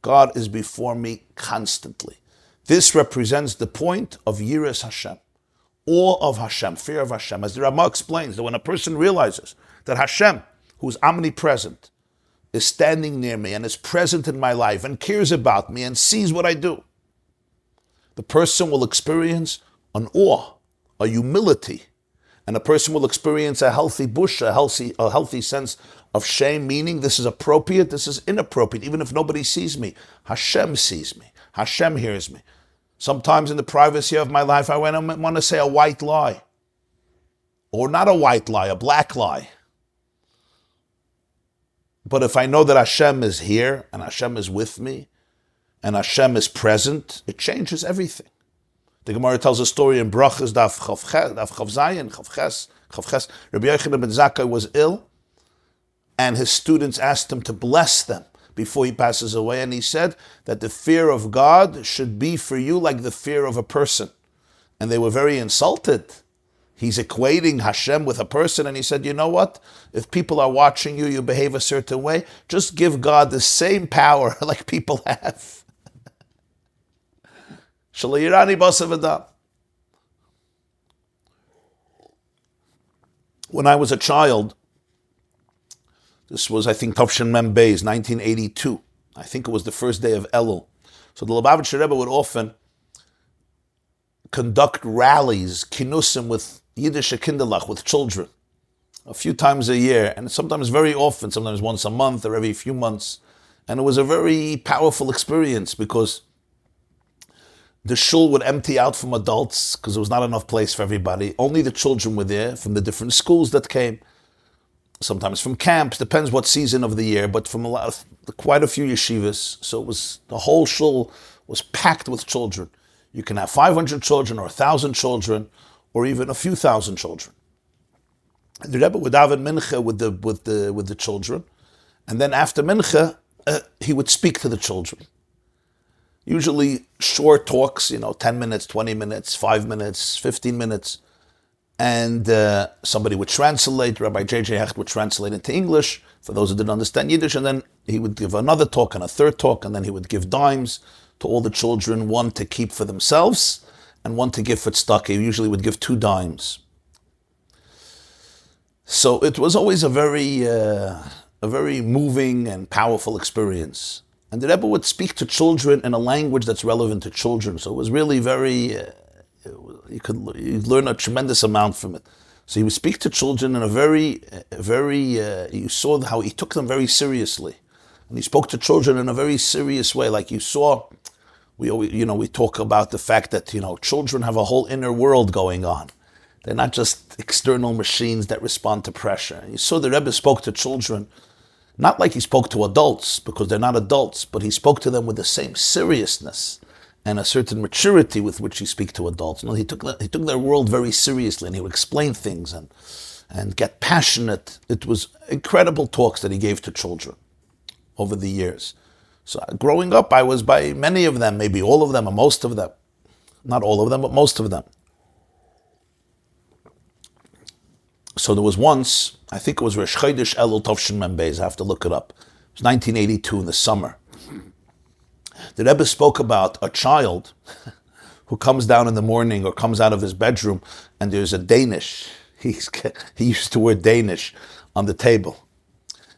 [SPEAKER 2] God is before me constantly. This represents the point of Yiras Hashem, awe of Hashem, fear of Hashem. As the Rama explains, that when a person realizes that Hashem, who is omnipresent, is standing near me and is present in my life and cares about me and sees what I do, the person will experience an awe, a humility, and a person will experience a healthy bush, a healthy sense of shame, meaning this is appropriate, this is inappropriate, even if nobody sees me. Hashem sees me. Hashem hears me. Sometimes in the privacy of my life, I want to say a white lie. Or not a white lie, a black lie. But if I know that Hashem is here, and Hashem is with me, and Hashem is present, it changes everything. The Gemara tells a story in Brachas, Daf Chav Zayin, Chav Ches. Rabbi YY was ill, and his students asked him to bless them before he passes away, and he said that the fear of God should be for you like the fear of a person. And they were very insulted. He's equating Hashem with a person, and he said, you know what? If people are watching you, you behave a certain way, just give God the same power like people have. When I was a child, this was, I think, Tavshin Mem Beis, 1982. I think it was the first day of Elul. So the Lubavitcher Rebbe would often conduct rallies, kinusim, with Yiddish kinderlach, with children, a few times a year, and sometimes very often, sometimes once a month or every few months. And it was a very powerful experience because the shul would empty out from adults because there was not enough place for everybody. Only the children were there from the different schools that came, sometimes from camps, depends what season of the year, but from quite a few yeshivas. So it was, the whole shul was packed with children. You can have 500 children or 1,000 children or even a few thousand children. The Rebbe would daven mincha with the children, and then after mincha, he would speak to the children. Usually short talks, 10 minutes, 20 minutes, 5 minutes, 15 minutes. And somebody would translate, Rabbi JJ Hecht would translate into English, for those who didn't understand Yiddish, and then he would give another talk and a third talk, and then he would give dimes to all the children, one to keep for themselves, and one to give for tzedakah. He usually would give 2 dimes. So it was always a very moving and powerful experience. And the Rebbe would speak to children in a language that's relevant to children. So it was really very, you'd learn a tremendous amount from it. So he would speak to children in a very, you saw how he took them very seriously. And he spoke to children in a very serious way. Like you saw, we talk about the fact that, children have a whole inner world going on. They're not just external machines that respond to pressure. And you saw the Rebbe spoke to children not like he spoke to adults, because they're not adults, but he spoke to them with the same seriousness and a certain maturity with which he speaks to adults. He took their world very seriously, and he would explain things and get passionate. It was incredible talks that he gave to children over the years. So growing up, I was by many of them, maybe all of them or most of them. Not all of them, but most of them. So there was once, I think it was Rosh Chodesh Elul Tavshin Mem Beis, I have to look it up. It was 1982 in the summer. The Rebbe spoke about a child who comes down in the morning or comes out of his bedroom and there's a Danish. He used the word Danish on the table.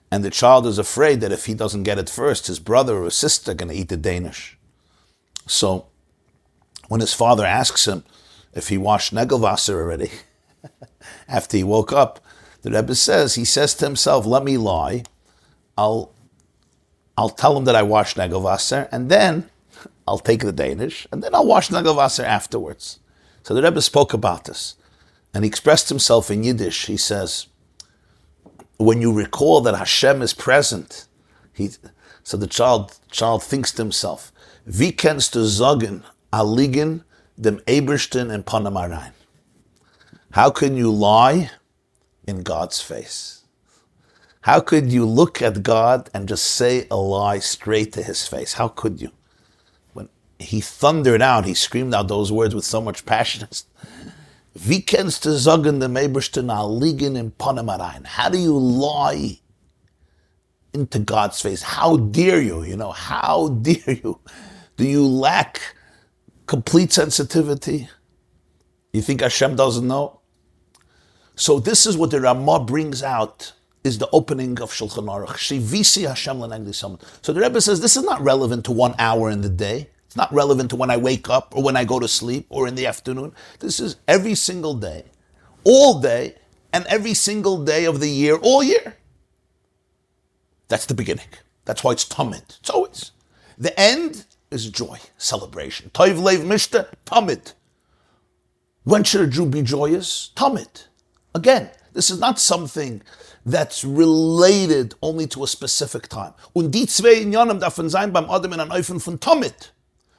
[SPEAKER 2] And the child is afraid that if he doesn't get it first, his brother or his sister are going to eat the Danish. So when his father asks him if he washed Negelwasser already, after he woke up, the Rebbe says, he says to himself, let me lie. I'll tell him that I washed Negelwasser, and then I'll take the Danish, and then I'll wash Negelwasser afterwards. So the Rebbe spoke about this, and he expressed himself in Yiddish. He says, when you recall that Hashem is present, so the child thinks to himself, wie kannst du sagen, aligen dem Ebersten in Panamarein? How can you lie in God's face? How could you look at God and just say a lie straight to his face? How could you? When he thundered out, he screamed out those words with so much passion. Wie kannst du sagen dem Ebersten liegen in Panamarein? How do you lie into God's face? How dare you? How dare you? Do you lack complete sensitivity? You think Hashem doesn't know? So this is what the Ramah brings out, is the opening of Shulchan Aruch. Shivisi Hashem l'negli saman. So the Rebbe says this is not relevant to 1 hour in the day. It's not relevant to when I wake up or when I go to sleep or in the afternoon. This is every single day, all day, and every single day of the year, all year. That's the beginning. That's why it's tamid. It's always. The end is joy, celebration. Toiv leiv mishta, tamid. When should a Jew be joyous? Tamid. Again, this is not something that's related only to a specific time. Und die zwei Inyanim darfen sein beim Adam in an Eufen von tamid.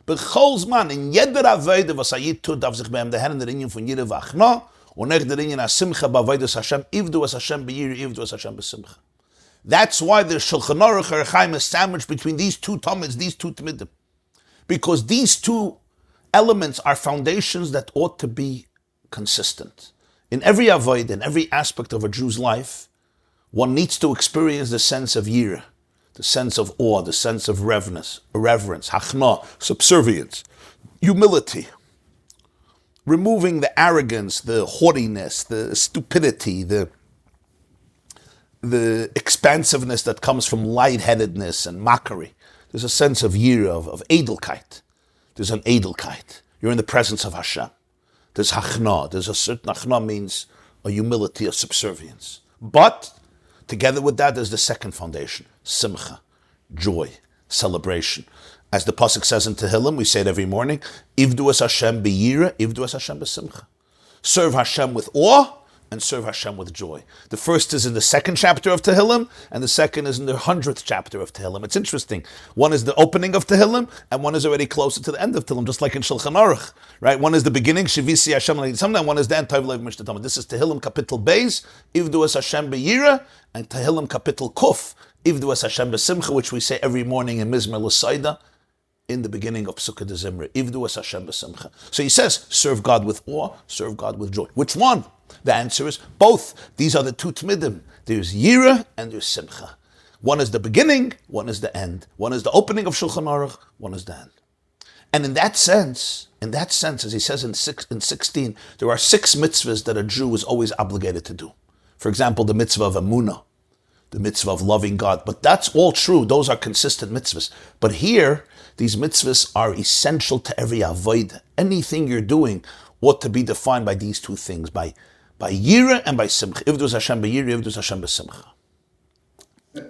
[SPEAKER 2] Bechol zman, in jeder Aveide, was Yid tut, darf sich bei ihm der Herren der Inyan von Yire Vachna, und der Inyan ha-Simcha ba'Avodas Hashem, ivdu es Hashem be'Yire, ivdu es Hashem be'Simcha. That's why the Shulchan Aruch Erechaim is sandwiched between these two Tamids, these two Tmidim. Because these two elements are foundations that ought to be consistent. In every avoid, in every aspect of a Jew's life, one needs to experience the sense of yira, the sense of awe, the sense of reverence, hachna, subservience, humility, removing the arrogance, the haughtiness, the stupidity, the expansiveness that comes from lightheadedness and mockery. There's a sense of yira, of edelkeit. There's an edelkeit. You're in the presence of Hashem. There's hachna. There's a certain hachna means a humility, a subservience. But together with that, there's the second foundation, simcha, joy, celebration. As the pasuk says in Tehillim, we say it every morning, Ivdu es Hashem b'yira, Ivdu es Hashem b'simcha. Serve Hashem with awe and serve Hashem with joy. The first is in the second chapter of Tehillim, and the second is in the 100th chapter of Tehillim. It's interesting. One is the opening of Tehillim, and one is already closer to the end of Tehillim, just like in Shulchan Aruch, right? One is the beginning, Shivisi Hashem l'Yitzamna, and one is the end, Tov Lev Mishtatam. This is Tehillim Kapitel Beis, Ivdu es Hashem b'yira, and Tehillim Kapitel Kuf, Ivdu es Hashem b'simcha, which we say every morning in Mizmer L'Saida, in the beginning of Sukkah de Zimri, Ivdu es Hashem b'simcha. So he says, serve God with awe, serve God with joy. Which one? The answer is both. These are the two tmidim. There's yira and there's simcha. One is the beginning, one is the end. One is the opening of Shulchan Aruch, one is the end. And in that sense, as he says in 16, there are 6 mitzvahs that a Jew is always obligated to do. For example, the mitzvah of emunah, the mitzvah of loving God. But that's all true. Those are consistent mitzvahs. But here, these mitzvahs are essential to every avodah. Anything you're doing ought to be defined by these two things, by yira and by simcha. Ivdu Hashem b'yira, ivdu Hashem b'simcha.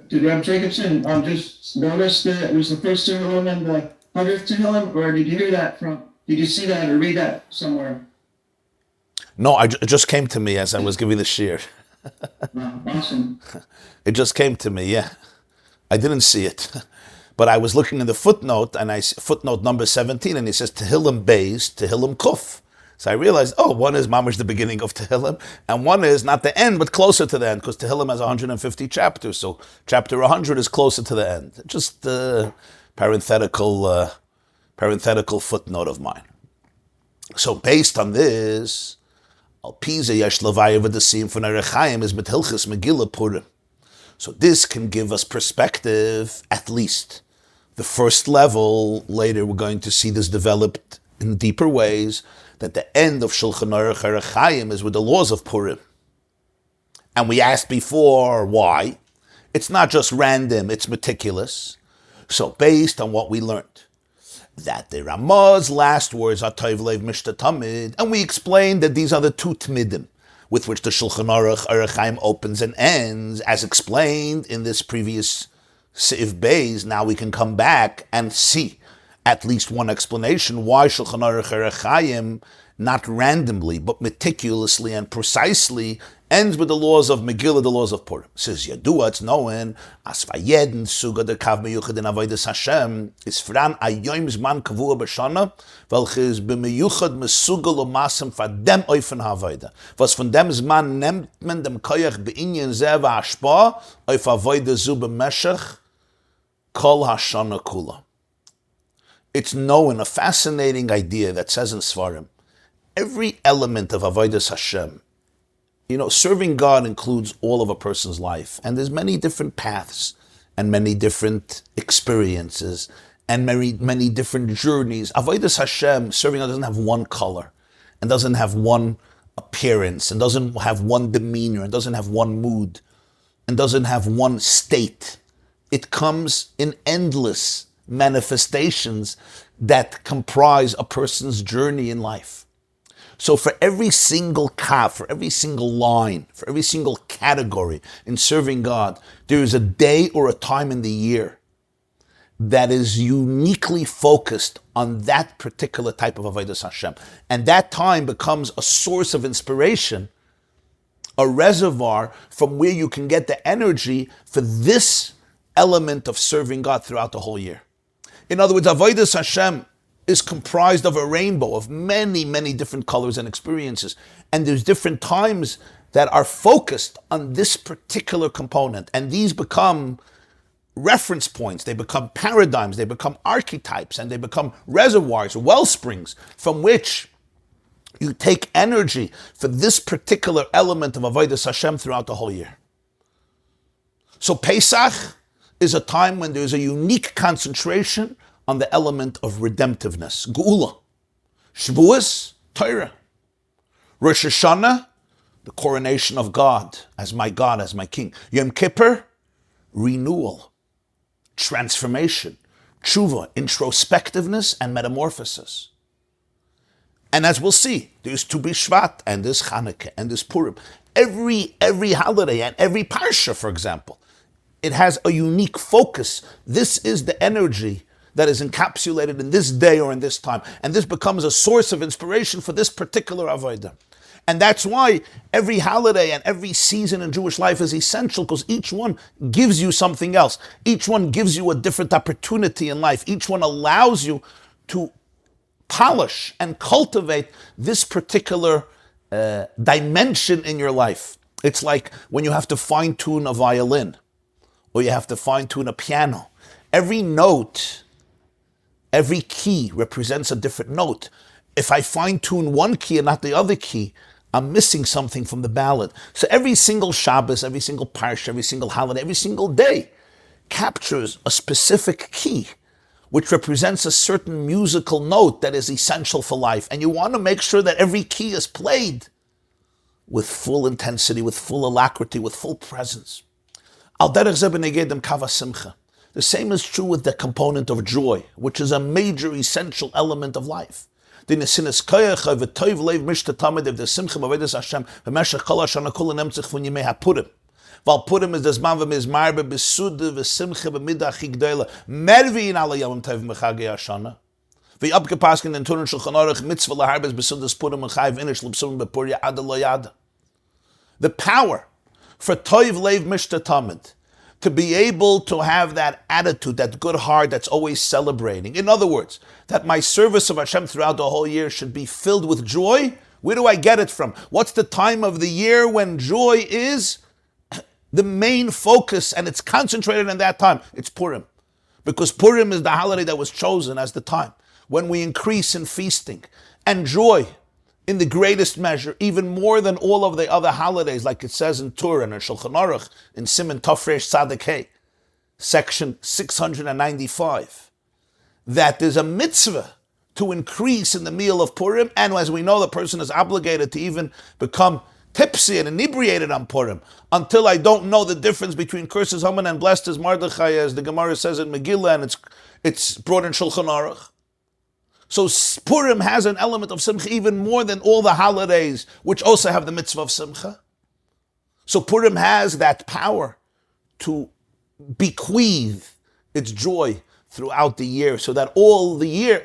[SPEAKER 1] Did Rabbi Jacobson just notice that it was the first Tehillim and the 100th Tehillim, or did you hear that from? Did you see that or read that somewhere?
[SPEAKER 2] No, it just came to me as I was giving the shir.
[SPEAKER 1] Wow, awesome.
[SPEAKER 2] It just came to me, yeah. I didn't see it. But I was looking in the footnote, and footnote number 17, and he says Tehillim Beis, Tehillim Kuf. So I realized, one is mamash the beginning of Tehillim, and one is not the end, but closer to the end, because Tehillim has 150 chapters, so chapter 100 is closer to the end. Just a parenthetical footnote of mine. So based on this, Al Piza Yesh Levaya V'Dasim from Erechaim is B'Hilchis Megillah Purim. So this can give us perspective, at least. The first level, later we're going to see this developed in deeper ways, that the end of Shulchan Aruch Erechaim is with the laws of Purim. And we asked before, why? It's not just random, it's meticulous. So based on what we learned, that the Ramah's last words are Tov Lev Mishta Tamid, and we explained that these are the two Tmidim, with which the Shulchan Aruch Erechaim opens and ends, as explained in this previous Seif Beis. Now we can come back and see at least one explanation why Shulchan Aruch Erechaim, not randomly, but meticulously and precisely, ends with the laws of Megillah, the laws of Purim. It says, Yadua, it's known, as vayeden suga de kav meyuchad in avodas Hashem, is fran ayoim zman kavua b'shana, welches b'meyuchad mesugal u'masem vadem oifen ha'avoda. Was von dem zman nehmt men dem koyach b'inyan zeh v'ashpa, oif avoda zu b'meshach, kol hashana kula. It's known, a fascinating idea that says in Svarim, every element of avodas Hashem, serving God includes all of a person's life. And there's many different paths and many different experiences and many different journeys. Avodas Hashem, serving God, doesn't have one color and doesn't have one appearance and doesn't have one demeanor and doesn't have one mood and doesn't have one state. It comes in endless manifestations that comprise a person's journey in life. So for every single kav, for every single line, for every single category in serving God, there is a day or a time in the year that is uniquely focused on that particular type of avodas Hashem. And that time becomes a source of inspiration, a reservoir from where you can get the energy for this element of serving God throughout the whole year. In other words, avodas Hashem is comprised of a rainbow of many, many different colors and experiences. And there's different times that are focused on this particular component. And these become reference points, they become paradigms, they become archetypes, and they become reservoirs, well springs, from which you take energy for this particular element of avodas Hashem throughout the whole year. So Pesach is a time when there's a unique concentration on the element of redemptiveness, Geula. Shavuos, Torah. Rosh Hashanah, the coronation of God, as my King. Yom Kippur, renewal, transformation, tshuva, introspectiveness, and metamorphosis. And as we'll see, there's Tu B'Shvat, and there's Chanukah, and there's Purim. Every holiday, and every parsha, for example, it has a unique focus. This is the energy that is encapsulated in this day or in this time. And this becomes a source of inspiration for this particular avodah. And that's why every holiday and every season in Jewish life is essential, because each one gives you something else. Each one gives you a different opportunity in life. Each one allows you to polish and cultivate this particular dimension in your life. It's like when you have to fine-tune a violin, or you have to fine-tune a piano. Every note, every key represents a different note. If I fine-tune one key and not the other key, I'm missing something from the ballad. So every single Shabbos, every single parsha, every single holiday, every single day captures a specific key, which represents a certain musical note that is essential for life. And you want to make sure that every key is played with full intensity, with full alacrity, with full presence. Al derech zeh b'negedem kav hasimcha. The same is true with the component of joy, which is a major essential element of life. The nesinas koyach v'toiv leiv mishta tamid of the simcha b'avodas Hashem v'meshach kol hashana kula nemtzich v'un yimei hapurim. Val Purim is the zman v'mizmar b'besuda v'simcha b'midah chi g'doyla mervi'in ala yom tov m'chagei Hashanah v'yabkepaskin in Turin Shulchan Aruch mitzvah laharbez b'sudas Purim m'chayv inish l'psum b'purya ada lo yada. The power for toiv leiv mishta tamid, to be able to have that attitude, that good heart that's always celebrating. In other words, that my service of Hashem throughout the whole year should be filled with joy. Where do I get it from? What's the time of the year when joy is the main focus and it's concentrated in that time? It's Purim. Because Purim is the holiday that was chosen as the time when we increase in feasting and joy in the greatest measure, even more than all of the other holidays, like it says in Torah and in Shulchan Aruch, in Siman Tafresh Tzaddik Hey, section 695, that there's a mitzvah to increase in the meal of Purim, and as we know, the person is obligated to even become tipsy and inebriated on Purim, until I don't know the difference between curses Haman and blessed is Mardechai, as the Gemara says in Megillah, and it's brought in Shulchan Aruch. So Purim has an element of Simcha even more than all the holidays, which also have the mitzvah of Simcha. So Purim has that power to bequeath its joy throughout the year, so that all the year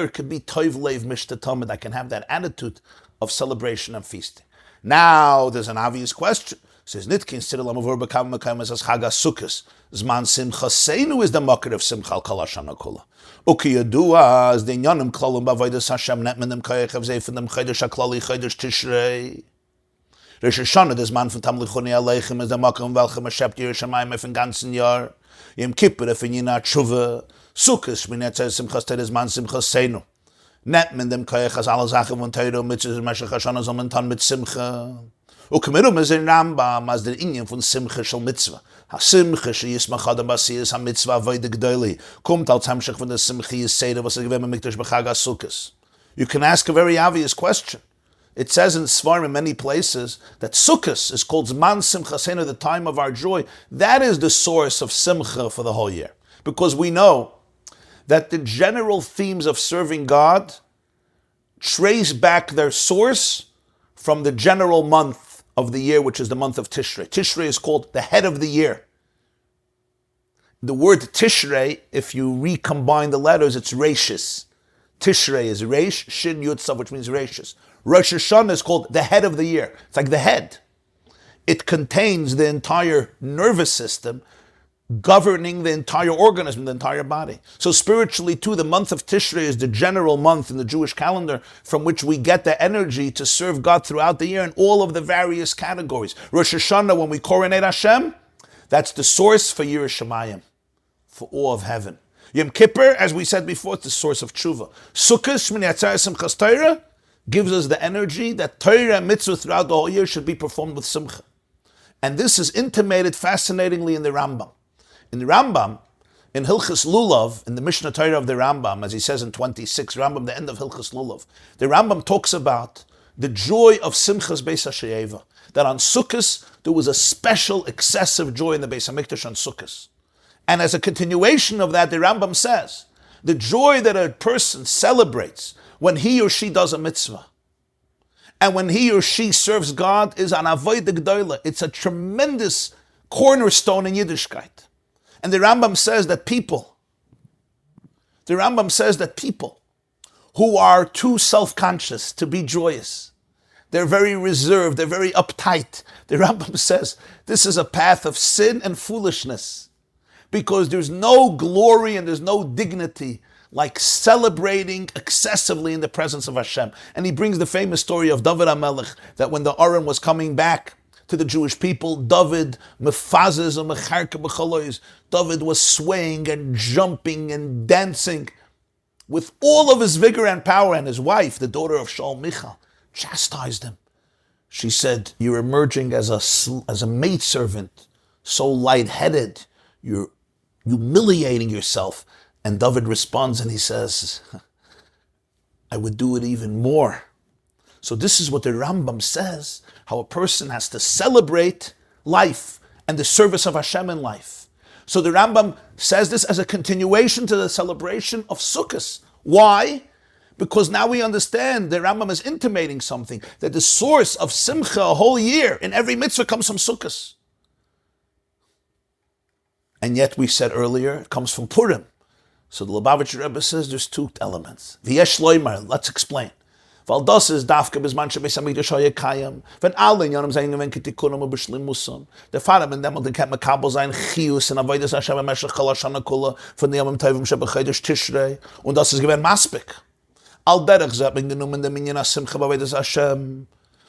[SPEAKER 2] could be Toiv Leiv Mishta Tamid. I can have that attitude of celebration and feasting. Now, there's an obvious question. Says Nitkin, Siddel Amavur Bekam Mekam as Chagas Sukkos. Zman Simcha Seinu is the makar of Simcha al Kol Hashana Kula. Uki Yadua as the Inyanim Klolim Bavodas Hashem Netmen dem Koyach of Zeif and dem Chodesh HaKlali Chodesh Tishrei. Rosh Hashanah, das Mann von Tamlichuni Aleichem is the makar of welchem Hashem Yerushalayim auf den ganzen Jahr. Yom Kippur auf Yina Tshuva. Sukkos Shminetzah Simcha Steh das Mann Simcha Seinu. Netmen dem Koyach as alle Sachen von Teiro Mitzvah Meshach Hashanah Zomentan mit Simcha. Ukemirum is in Rambam as the Inyan von Simcha Shal Mitzvah. Ha-Simcha she-yismach adam basiyas ha-mitzvah avodah g'doili. Kumt al tzamshach von the Simcha yiseda was a-gevem ha-mikdash b'chag ha-Sukkos. You can ask a very obvious question. It says in Svarim in many places that Sukkos is called Zman Simcha Seinu, the time of our joy. That is the source of Simcha for the whole year. Because we know that the general themes of serving God trace back their source from the general month of the year, which is the month of Tishrei. Tishrei is called the head of the year. The word Tishrei, if you recombine the letters, it's Rashis. Tishrei is Reish, Shin, Yud, Tzav, which means Rashis. Rosh Hashanah is called the head of the year. It's like the head. It contains the entire nervous system, governing the entire organism, the entire body. So spiritually too, the month of Tishrei is the general month in the Jewish calendar from which we get the energy to serve God throughout the year in all of the various categories. Rosh Hashanah, when we coronate Hashem, that's the source for Yiras Shamayim, for awe of heaven. Yom Kippur, as we said before, it's the source of tshuva. Sukkot, Shmini Atzeres, Simchas Torah, gives us the energy that Torah and mitzvah throughout the whole year should be performed with simcha. And this is intimated fascinatingly in the Rambam. In the Rambam, in Hilchas Lulav, in the Mishnah Torah of the Rambam, as he says in 26, Rambam, the end of Hilchas Lulav, the Rambam talks about the joy of Simchas Beis HaShe'eva, that on Sukkot there was a special, excessive joy in the Beis HaMikdash on Sukkot. And as a continuation of that, the Rambam says, the joy that a person celebrates when he or she does a mitzvah, and when he or she serves God, is an avodah gdoila. It's a tremendous cornerstone in Yiddishkeit. And the Rambam says that people who are too self-conscious to be joyous, they're very reserved, they're very uptight. The Rambam says this is a path of sin and foolishness, because there's no glory and there's no dignity like celebrating excessively in the presence of Hashem. And he brings the famous story of David HaMelech, that when the Aron was coming back to the Jewish people, David mefazes and mecharke b'chalois, David was swaying and jumping and dancing with all of his vigor and power, and his wife, the daughter of Shaul Michal, chastised him. She said, you're emerging as a maidservant, so lightheaded, you're humiliating yourself. And David responds and he says, I would do it even more. So this is what the Rambam says, how a person has to celebrate life and the service of Hashem in life. So the Rambam says this as a continuation to the celebration of Sukkot. Why? Because now we understand the Rambam is intimating something, that the source of Simcha a whole year in every mitzvah comes from Sukkot. And yet we said earlier, it comes from Purim. So the Lubavitcher Rebbe says there's two elements. V'yesh loymar, let's explain. Weil das ist dafke bis manche Beis HaMikdash haya kayam. Wenn alle in Yonim sein gewen kitikunem und beschlimusam. Der Vater in dem und kennt makabel sein Chius und avodas Hashem meshach kol Hashanah kula von dem Tovim shebechodesh Tishrei. Und das ist gewen maspik. Al derech zat man genommen der Minyan HaSimcha b'avodas Hashem.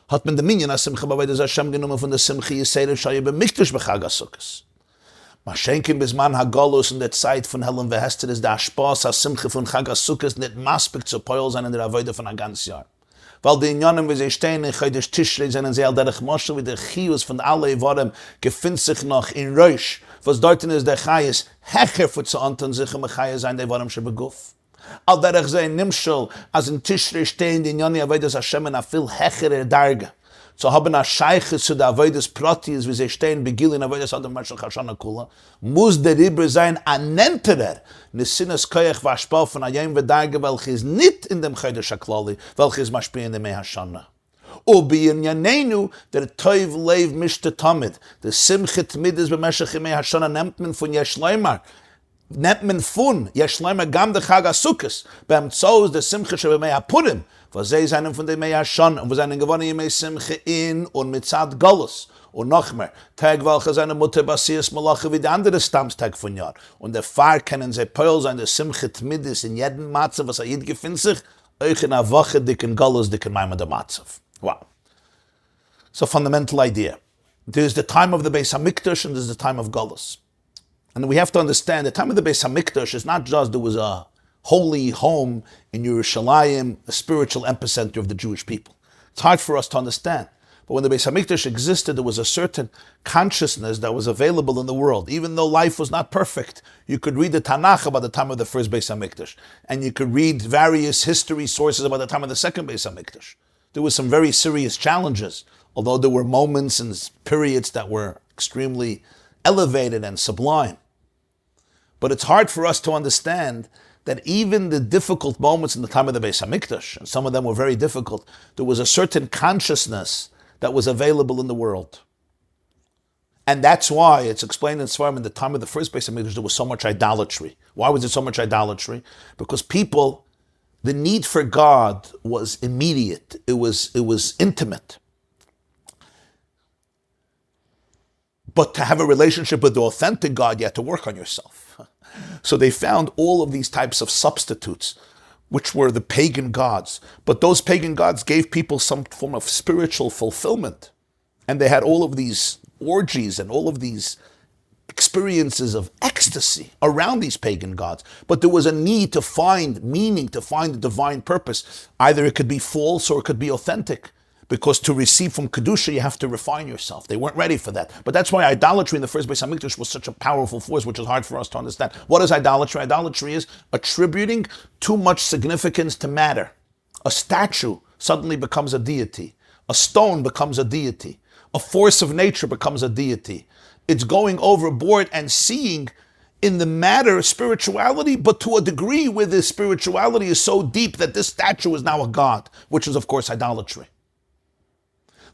[SPEAKER 2] Hat man der Minyan HaSimcha b'avodas Hashem genommen von der Simcha Yisrael shaya b'mikdash b'chag HaSukkos. Maschenken bis man Hagolus in der Zeit von Helen Vehester ist der Spaß, der Simche von Chag HaSukkos nicht maspik zu Poil sein in der Avodah von ein ganzes Jahr. Weil die Inyanim, wie sie stehen in Chodesh Tishrei, sind sie all derich Moshe, wie der Chius von alle Evorim gefindt sich noch in Rosh, was dort ist der Chayes hecher für zu anton sich im Chayes sein, der Evorim schon beguf. All derich sein Nimschel, als in Tishrei stehen die Inyanim Avodas Hashem in a viel hechere Darge. So haben a Scheiche zu der Avodas Pratis, wie sie stehen, begillen Avodas Adam Meshach Hashanah Kula, muss der Ribber sein ein Nenterer, ne Sinnes Koyach Vashpal von Ayem Vedarge, welches nicht in dem Chodesh HaKlali, welches Maschpil in dem Hashanah. Ubi in Yanenu, der Toiv Leiv Mishte Tamid, der Simchet Midas b'Meshach Yemei Hashanah, nimmt man von Yeshleimar, nimmt man von Yeshleimar gam de Chag HaSukkos, beim Zoos der Simche Shebemei HaPurim, was sie seinen von dem Hashanah, und wo seinen gewonnen Yemei Simche in und mit Zad Golus. Und noch mehr, Tag welcher seine Mutter Basias Malache wie der andere Stammstag von Jahr. Und der Pfarr können sie Peul sein, der Simchet Midis in jedem Matzev, was Jid gefindt sich, euch in einer Woche dicken Golus, dicken Maimon der Matzev. Wow. So fundamental idea. There's the time of the Beis HaMikdash and there's the time of Golus. And we have to understand, the time of the Beis HaMikdash is not just there was a holy home in Yerushalayim, a spiritual epicenter of the Jewish people. It's hard for us to understand. But when the Beis HaMikdash existed, there was a certain consciousness that was available in the world. Even though life was not perfect, you could read the Tanakh about the time of the first Beis HaMikdash. And you could read various history sources about the time of the second Beis HaMikdash. There were some very serious challenges, although there were moments and periods that were extremely elevated and sublime. But it's hard for us to understand that even the difficult moments in the time of the Beis HaMikdash, and some of them were very difficult, there was a certain consciousness that was available in the world. And that's why it's explained in Svarim, in the time of the first Beis HaMikdash, there was so much idolatry. Why was there so much idolatry? Because people, the need for God was immediate. It was intimate. But to have a relationship with the authentic God, you had to work on yourself. So they found all of these types of substitutes, which were the pagan gods. But those pagan gods gave people some form of spiritual fulfillment. And they had all of these orgies and all of these experiences of ecstasy around these pagan gods. But there was a need to find meaning, to find a divine purpose. Either it could be false or it could be authentic. Because to receive from Kedusha, you have to refine yourself. They weren't ready for that. But that's why idolatry in the first Beis HaMikdash was such a powerful force, which is hard for us to understand. What is idolatry? Idolatry is attributing too much significance to matter. A statue suddenly becomes a deity. A stone becomes a deity. A force of nature becomes a deity. It's going overboard and seeing in the matter spirituality, but to a degree where this spirituality is so deep that this statue is now a god, which is, of course, idolatry.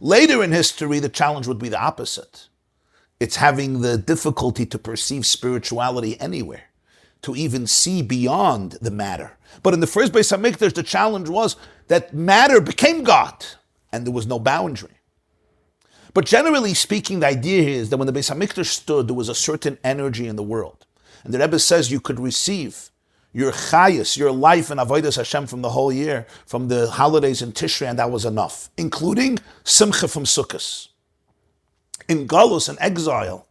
[SPEAKER 2] Later in history, the challenge would be the opposite. It's having the difficulty to perceive spirituality anywhere, to even see beyond the matter. But in the first Beis HaMikdash, the challenge was that matter became God, and there was no boundary. But generally speaking, the idea is that when the Beis HaMikdash stood, there was a certain energy in the world. And the Rebbe says you could receive your chayas, your life in avodas Hashem from the whole year, from the holidays in Tishrei, and that was enough, including simcha from Sukkot. In galus and exile,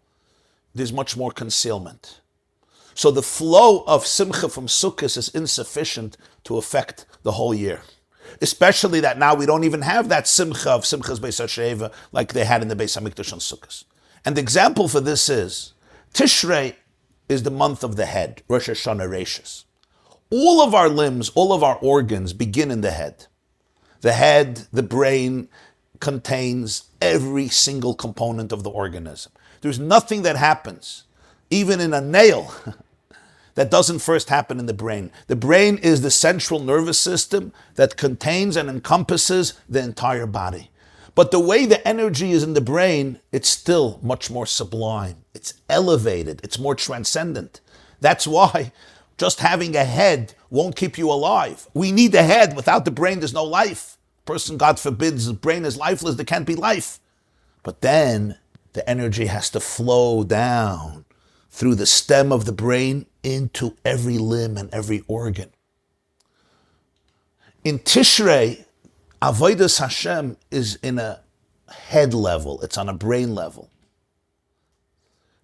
[SPEAKER 2] there's much more concealment. So the flow of simcha from Sukkot is insufficient to affect the whole year. Especially that now we don't even have that simcha of Simchas Beis HaSheva like they had in the Beis HaMikdash on Sukkot. And the example for this is, Tishrei is the month of the head, Rosh Hashanah Reishis. All of our limbs, all of our organs begin in the head. The head, the brain, contains every single component of the organism. There's nothing that happens, even in a nail, that doesn't first happen in the brain. The brain is the central nervous system that contains and encompasses the entire body. But the way the energy is in the brain, it's still much more sublime. It's elevated. It's more transcendent. That's why just having a head won't keep you alive. We need a head. Without the brain, there's no life. Person, God forbids, his brain is lifeless. There can't be life. But then the energy has to flow down through the stem of the brain into every limb and every organ. In Tishrei, Avodas Hashem is in a head level. It's on a brain level.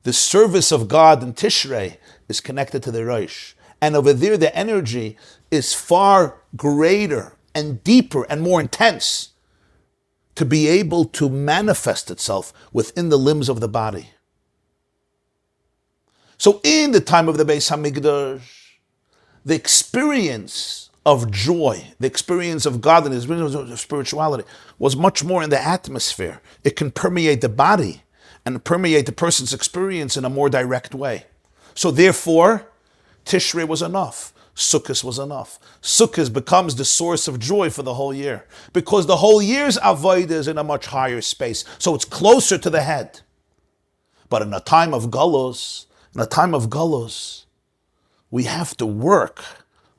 [SPEAKER 2] The service of God in Tishrei is connected to the Rosh. And over there, the energy is far greater and deeper and more intense to be able to manifest itself within the limbs of the body. So in the time of the Beis HaMikdash, the experience of joy, the experience of godliness, the experience of spirituality was much more in the atmosphere. It can permeate the body and permeate the person's experience in a more direct way. So therefore, Tishrei was enough. Sukkot was enough. Sukkot becomes the source of joy for the whole year because the whole year's avodah is in a much higher space. So it's closer to the head. But in a time of galus, we have to work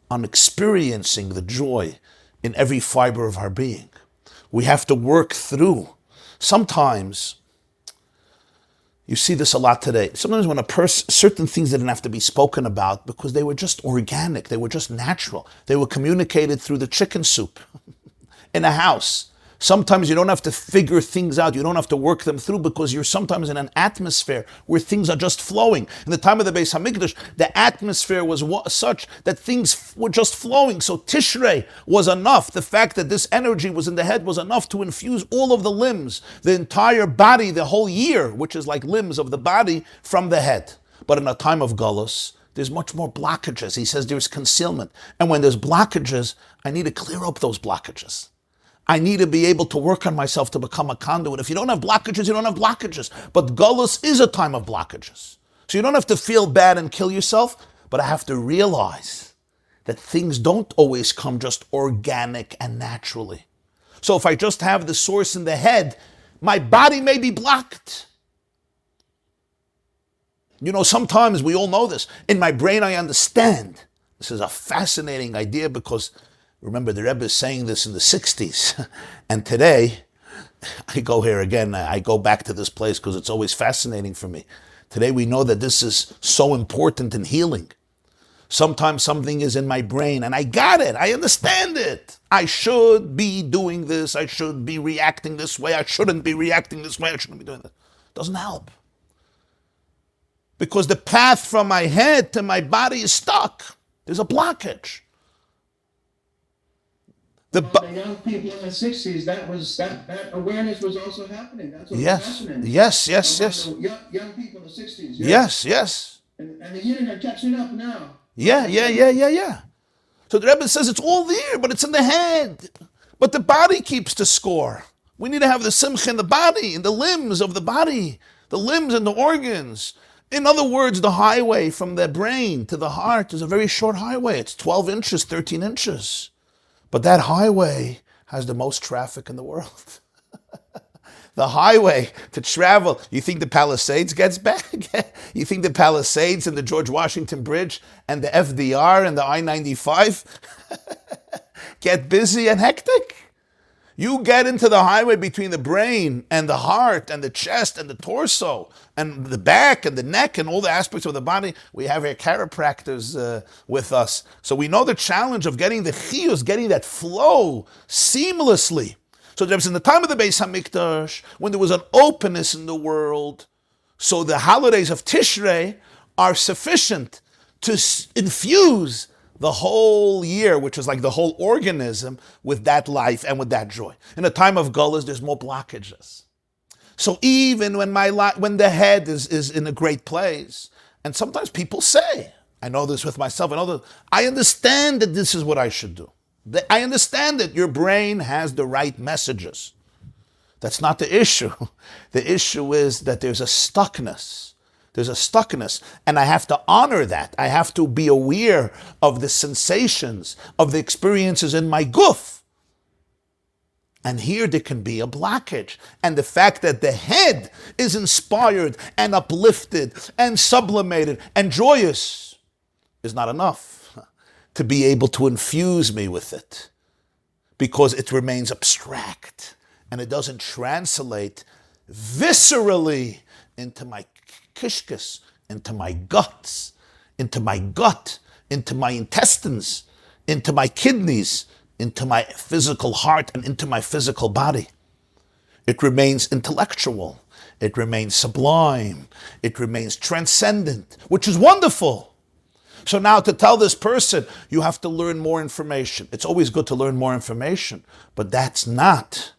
[SPEAKER 2] on experiencing the joy in every fiber of our being. We have to work through. Sometimes, you see this a lot today. Sometimes when certain things didn't have to be spoken about because they were just organic, they were just natural. They were communicated through the chicken soup in a house. Sometimes you don't have to figure things out. You don't have to work them through because you're sometimes in an atmosphere where things are just flowing. In the time of the Beis HaMikdash, the atmosphere was such that things were just flowing. So Tishrei was enough. The fact that this energy was in the head was enough to infuse all of the limbs, the entire body, the whole year, which is like limbs of the body, from the head. But in a time of galus, there's much more blockages. He says there's concealment. And when there's blockages, I need to clear up those blockages. I need to be able to work on myself to become a conduit. If you don't have blockages, you don't have blockages. But galus is a time of blockages. So you don't have to feel bad and kill yourself, but I have to realize that things don't always come just organic and naturally. So if I just have the source in the head, my body may be blocked. You know, sometimes we all know this. In my brain, I understand. This is a fascinating idea because, remember, the Rebbe is saying this in the 60s. And today, I go here again. I go back to this place because it's always fascinating for me. Today, we know that this is so important in healing. Sometimes something is in my brain and I got it. I understand it. I should be doing this. I should be reacting this way. I shouldn't be reacting this way. I shouldn't be doing this. Doesn't help. Because the path from my head to my body is stuck. There's a blockage.
[SPEAKER 1] The young people in the 60s, that awareness was also happening. That's what was happening.
[SPEAKER 2] Yes.
[SPEAKER 1] Young people in the 60s.
[SPEAKER 2] Yes.
[SPEAKER 1] And the union are catching up now.
[SPEAKER 2] Yeah. So the Rebbe says it's all there, but it's in the head. But the body keeps the score. We need to have the simcha in the body, in the limbs of the body, the limbs and the organs. In other words, the highway from the brain to the heart is a very short highway. It's 12 inches, 13 inches. But that highway has the most traffic in the world. The highway to travel. You think the Palisades gets back? You think the Palisades and the George Washington Bridge and the FDR and the I-95 get busy and hectic? You get into the highway between the brain and the heart and the chest and the torso and the back and the neck and all the aspects of the body. We have our chiropractors with us. So we know the challenge of getting the chiyus, getting that flow seamlessly. So there was in the time of the Beis HaMikdash, when there was an openness in the world, so the holidays of Tishrei are sufficient to infuse the whole year, which is like the whole organism, with that life and with that joy. In a time of gullahs, there's more blockages. So even when when the head is in a great place, and sometimes people say, I know this with myself and others, I understand that this is what I should do. I understand that your brain has the right messages. That's not the issue. The issue is that there's a stuckness. There's a stuckness, and I have to honor that. I have to be aware of the sensations, of the experiences in my guf. And here there can be a blockage. And the fact that the head is inspired and uplifted and sublimated and joyous is not enough to be able to infuse me with it, because it remains abstract and it doesn't translate viscerally into my kishkas, into my guts, into my gut, into my intestines, into my kidneys, into my physical heart, and into my physical body. It remains intellectual. It remains sublime. It remains transcendent, which is wonderful. So now to tell this person, you have to learn more information. It's always good to learn more information, but that's not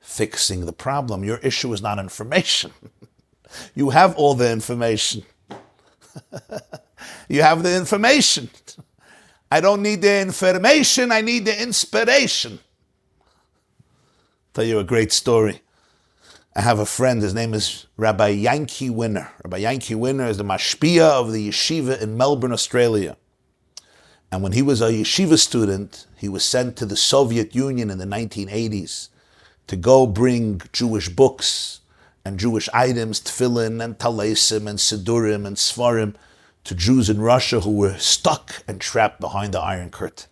[SPEAKER 2] fixing the problem. Your issue is not information. You have all the information. You have the information. I don't need the information, I need the inspiration. Tell you a great story. I have a friend, his name is Rabbi YY Winner. Rabbi YY Winner is the mashpia of the yeshiva in Melbourne, Australia. And when he was a yeshiva student, he was sent to the Soviet Union in the 1980s to go bring Jewish books and Jewish items, tefillin and talesim and sidurim and svarim, to Jews in Russia who were stuck and trapped behind the Iron Curtain.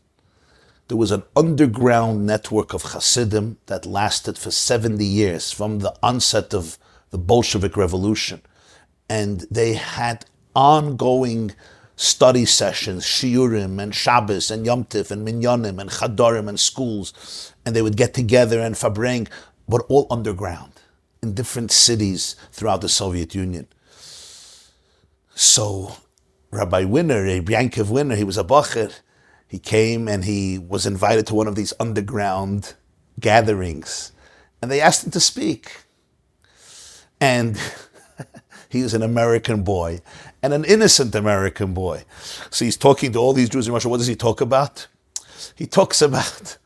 [SPEAKER 2] There was an underground network of Hasidim that lasted for 70 years from the onset of the Bolshevik Revolution. And they had ongoing study sessions, shiurim and Shabbos and Yom Tif and minyanim and chadarim and schools. And they would get together and fabring, but all underground in different cities throughout the Soviet Union. So Rabbi Winner, Reb Yaakov Winner, he was a bacher. He came and he was invited to one of these underground gatherings. And they asked him to speak. And he was an American boy, and an innocent American boy. So he's talking to all these Jews in Russia. What does he talk about? He talks about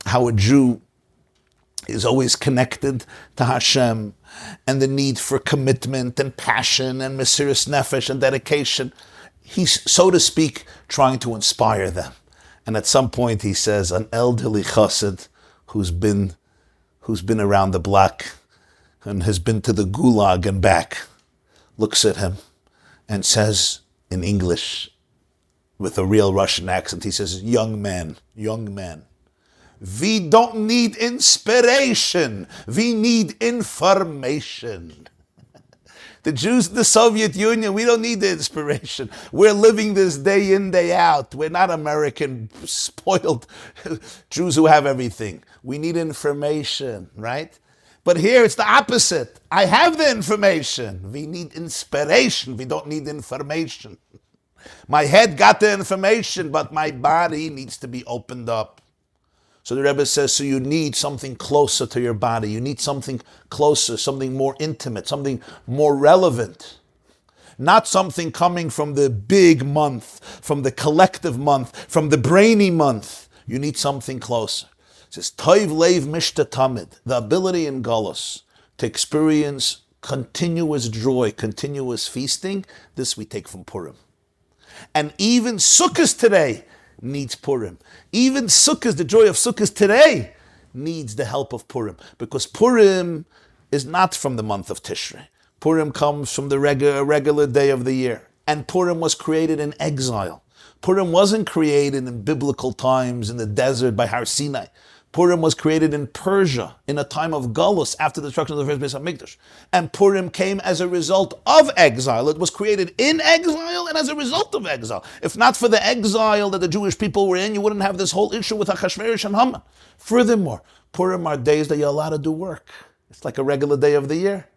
[SPEAKER 2] how a Jew is always connected to Hashem, and the need for commitment and passion and mesiras nefesh and dedication. he's, so to speak, trying to inspire them. And at some point he says, an elderly chassid who's been around the block and has been to the gulag and back, looks at him and says in English, with a real Russian accent, he says, young man, we don't need inspiration, we need information. The Jews in the Soviet Union, we don't need the inspiration. We're living this day in, day out. We're not American, spoiled Jews who have everything. We need information, right? But here it's the opposite. I have the information. We need inspiration. We don't need information. My head got the information, but my body needs to be opened up. So the Rebbe says, so you need something closer to your body. You need something closer, something more intimate, something more relevant. Not something coming from the big month, from the collective month, from the brainy month. You need something closer. It says, Toiv Leiv Mishta Tamid, the ability in Galus to experience continuous joy, continuous feasting. This we take from Purim. And even Sukkot today needs Purim. Even Sukkot, the joy of Sukkot today, needs the help of Purim. Because Purim is not from the month of Tishrei. Purim comes from the regular day of the year. And Purim was created in exile. Purim wasn't created in biblical times in the desert by Har Sinai. Purim was created in Persia in a time of Galus after the destruction of the first Beis HaMikdash. And Purim came as a result of exile. It was created in exile and as a result of exile. If not for the exile that the Jewish people were in, you wouldn't have this whole issue with Achashverosh and Haman. Furthermore, Purim are days that you're allowed to do work. It's like a regular day of the year.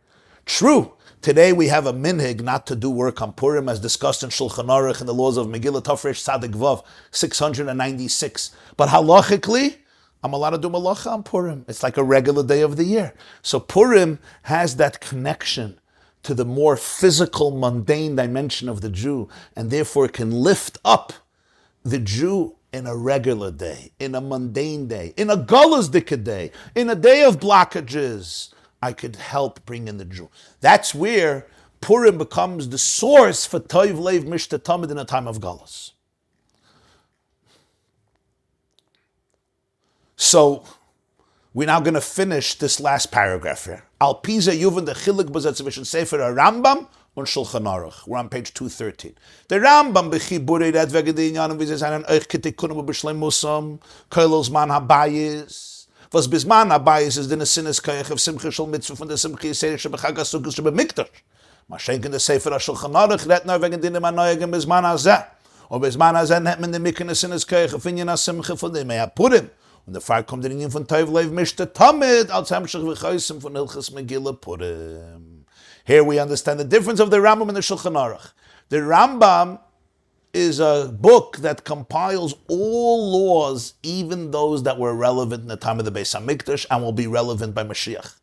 [SPEAKER 2] True, today we have a minhag not to do work on Purim as discussed in Shulchan Aruch and the laws of Megillah Tafresh Tzadik Vav 696. But halachically, I'm allowed to do malacha on Purim. It's like a regular day of the year. So Purim has that connection to the more physical, mundane dimension of the Jew, and therefore can lift up the Jew in a regular day, in a mundane day, in a galus dika day, in a day of blockages. I could help bring in the Jew. That's where Purim becomes the source for Toiv Leiv Mishta Tamid in a time of galus. So we're now going to finish this last paragraph here. Al Piza Yuvan the Chilik B'Zetzavish Sefer Rambam und Shulchan Aruch. We're on page 213. The Rambam b'chiburei red v'gedinyan and v'zes hanan oich kitikunim b'shlem musam kolos man habayis. Was bisman habayis is the nesinis koich of simcha shel mitzvah von der simcha yiseri shebechag ha-sukkos shebemikdash. Ma schenken the Sefer Shulchan Aruch ret nor v'gedinim anoyegem bisman hazeh. O bisman hazeh net men the mikra nesinis koich of inyan ha-simcha von dem Purim. Und der Fall kommt in von Toiv Leiv Mishta Tamid als Hemshech v'chosim von Hilchas Megillah Purim. Here we understand the difference of the Rambam and the Shulchan Aruch. The Rambam is a book that compiles all laws, even those that were relevant in the time of the Beis HaMikdash and will be relevant by Mashiach.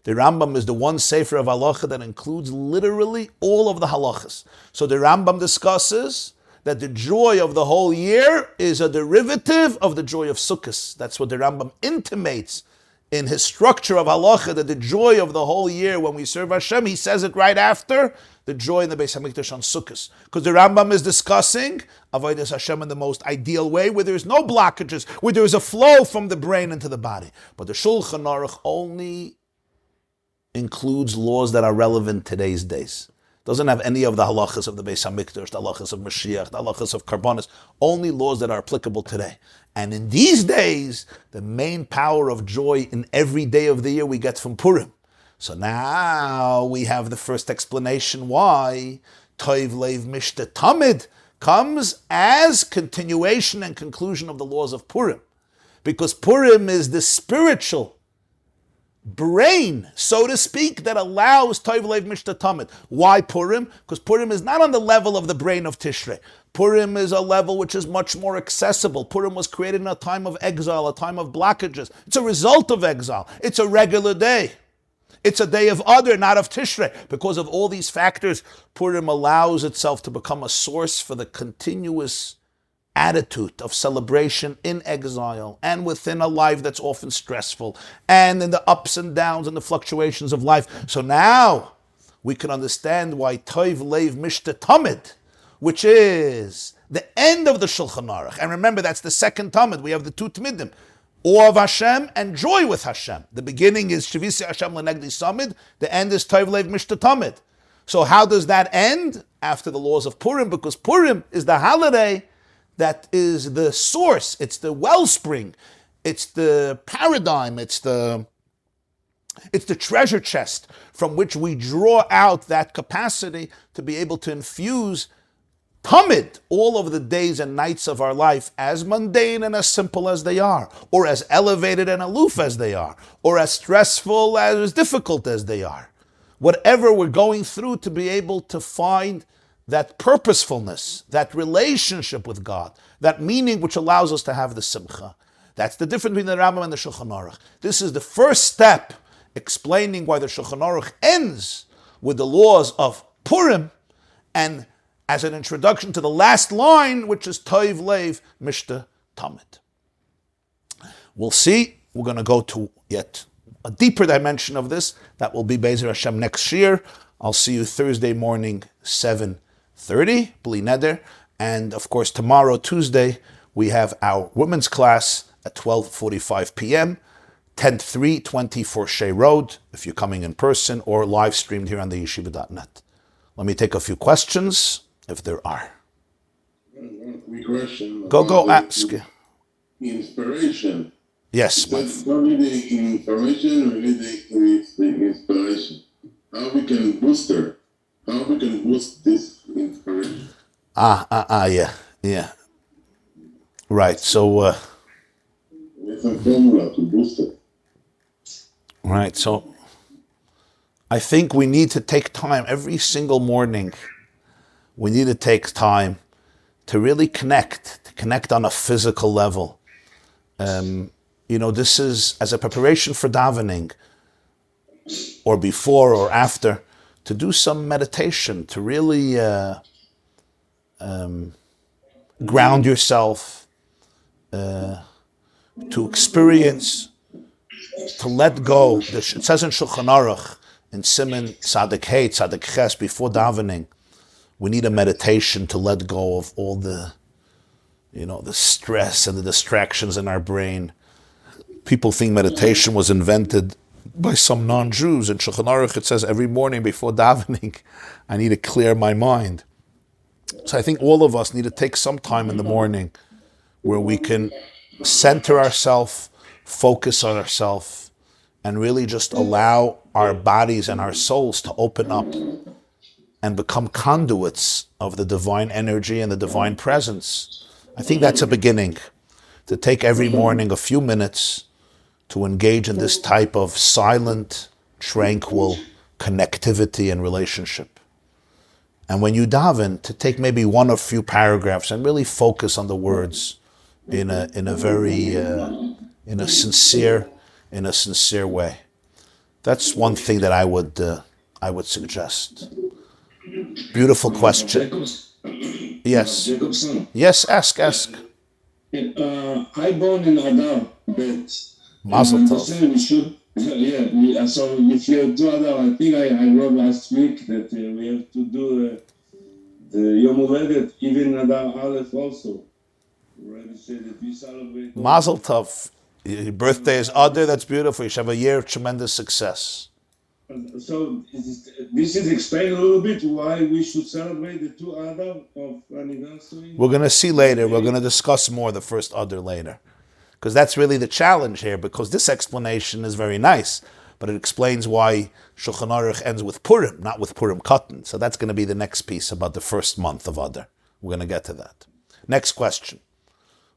[SPEAKER 2] The Rambam is the one sefer of halacha that includes literally all of the halachas. So the Rambam discusses that the joy of the whole year is a derivative of the joy of Sukkot. That's what the Rambam intimates in his structure of halacha, that the joy of the whole year when we serve Hashem, he says it right after the joy in the Beis HaMikdash on Sukkot. Because the Rambam is discussing Avodas Hashem in the most ideal way, where there is no blockages, where there is a flow from the brain into the body. But the Shulchan Aruch only includes laws that are relevant today's days. Doesn't have any of the halachas of the Beis HaMikdash, the halachas of Mashiach, the halachas of Karbonis, only laws that are applicable today. And in these days, the main power of joy in every day of the year we get from Purim. So now we have the first explanation why Toiv Leiv Mishta Tamid comes as continuation and conclusion of the laws of Purim. Because Purim is the spiritual brain, so to speak, that allows Toiv Leiv Mishta Tamid. Why Purim? Because Purim is not on the level of the brain of Tishrei. Purim is a level which is much more accessible. Purim was created in a time of exile, a time of blockages. It's a result of exile. It's a regular day. It's a day of Adar, not of Tishrei. Because of all these factors, Purim allows itself to become a source for the continuous attitude of celebration in exile and within a life that's often stressful and in the ups and downs and the fluctuations of life. So now we can understand why Toiv Leiv Mishta Tamid which is the end of the Shulchan Aruch. And remember, that's the second Tamid. We have the two Tmidim, awe of Hashem and joy with Hashem. The beginning is Shavisi Hashem Lenegdi Samid. The end is Tov Lev Mishta Tamid. So how does that end? After the laws of Purim, because Purim is the holiday that is the source, it's the wellspring, it's the paradigm, it's the treasure chest from which we draw out that capacity to be able to infuse Tamid all of the days and nights of our life, as mundane and as simple as they are, or as elevated and aloof as they are, or as stressful, as difficult as they are. Whatever we're going through, to be able to find that purposefulness, that relationship with God, that meaning which allows us to have the Simcha. That's the difference between the Rambam and the Shulchan Aruch. This is the first step explaining why the Shulchan Aruch ends with the laws of Purim, and as an introduction to the last line, which is Toiv Lev Mishta Tamid. We'll see. We're going to go to yet a deeper dimension of this. That will be Be'ezer Hashem next year. I'll see you Thursday morning, 7:30, Bli Neder. And of course, tomorrow, Tuesday, we have our women's class at 12:45 p.m., 10324 Shea Road, if you're coming in person, or live streamed here on the yeshiva.net. Let me take a few questions, if there are.
[SPEAKER 3] One question.
[SPEAKER 2] Go ask.
[SPEAKER 3] Inspiration.
[SPEAKER 2] Yes.
[SPEAKER 3] That's only the information, or the inspiration. How we can boost her? How we can boost this inspiration?
[SPEAKER 2] Yeah. Right, so...
[SPEAKER 3] There's a formula to boost it.
[SPEAKER 2] Right, so... I think we need to take time every single morning. We need to take time to really connect on a physical level. This is as a preparation for davening, or before or after, to do some meditation, to really ground yourself, to experience, to let go. It says in Shulchan Aruch, in Siman Tzadik Hey, Tzadik Ches, before davening, we need a meditation to let go of all the stress and the distractions in our brain. People think meditation was invented by some non-Jews. In Shulchan Aruch, it says every morning before davening, I need to clear my mind. So I think all of us need to take some time in the morning where we can center ourselves, focus on ourselves, and really just allow our bodies and our souls to open up and become conduits of the divine energy and the divine presence. I think that's a beginning, to take every morning a few minutes to engage in this type of silent, tranquil connectivity and relationship. And when you daven, to take maybe one or few paragraphs and really focus on the words in a very sincere way. That's one thing that I would suggest. Beautiful question. Yes.
[SPEAKER 4] Jacobson.
[SPEAKER 2] Yes, ask.
[SPEAKER 4] I born in Adar I.
[SPEAKER 2] Mazel
[SPEAKER 4] I
[SPEAKER 2] tov.
[SPEAKER 4] understand we should, so if you do Adar, I think I wrote last week that we have to do the Yom Holedet, even Adar Aleph also. Rabbi said that we celebrate.
[SPEAKER 2] Mazel tov. Your birthday is Adar, that's beautiful. You should have a year of tremendous success.
[SPEAKER 4] So this is explain a little bit why we should celebrate the two Adar of anniversary.
[SPEAKER 2] We're going to see later. We're going to discuss more the first Adar later. Because that's really the challenge here, because this explanation is very nice, but it explains why Shulchan Aruch ends with Purim, not with Purim Katan. So that's going to be the next piece about the first month of Adar. We're going to get to that. Next question.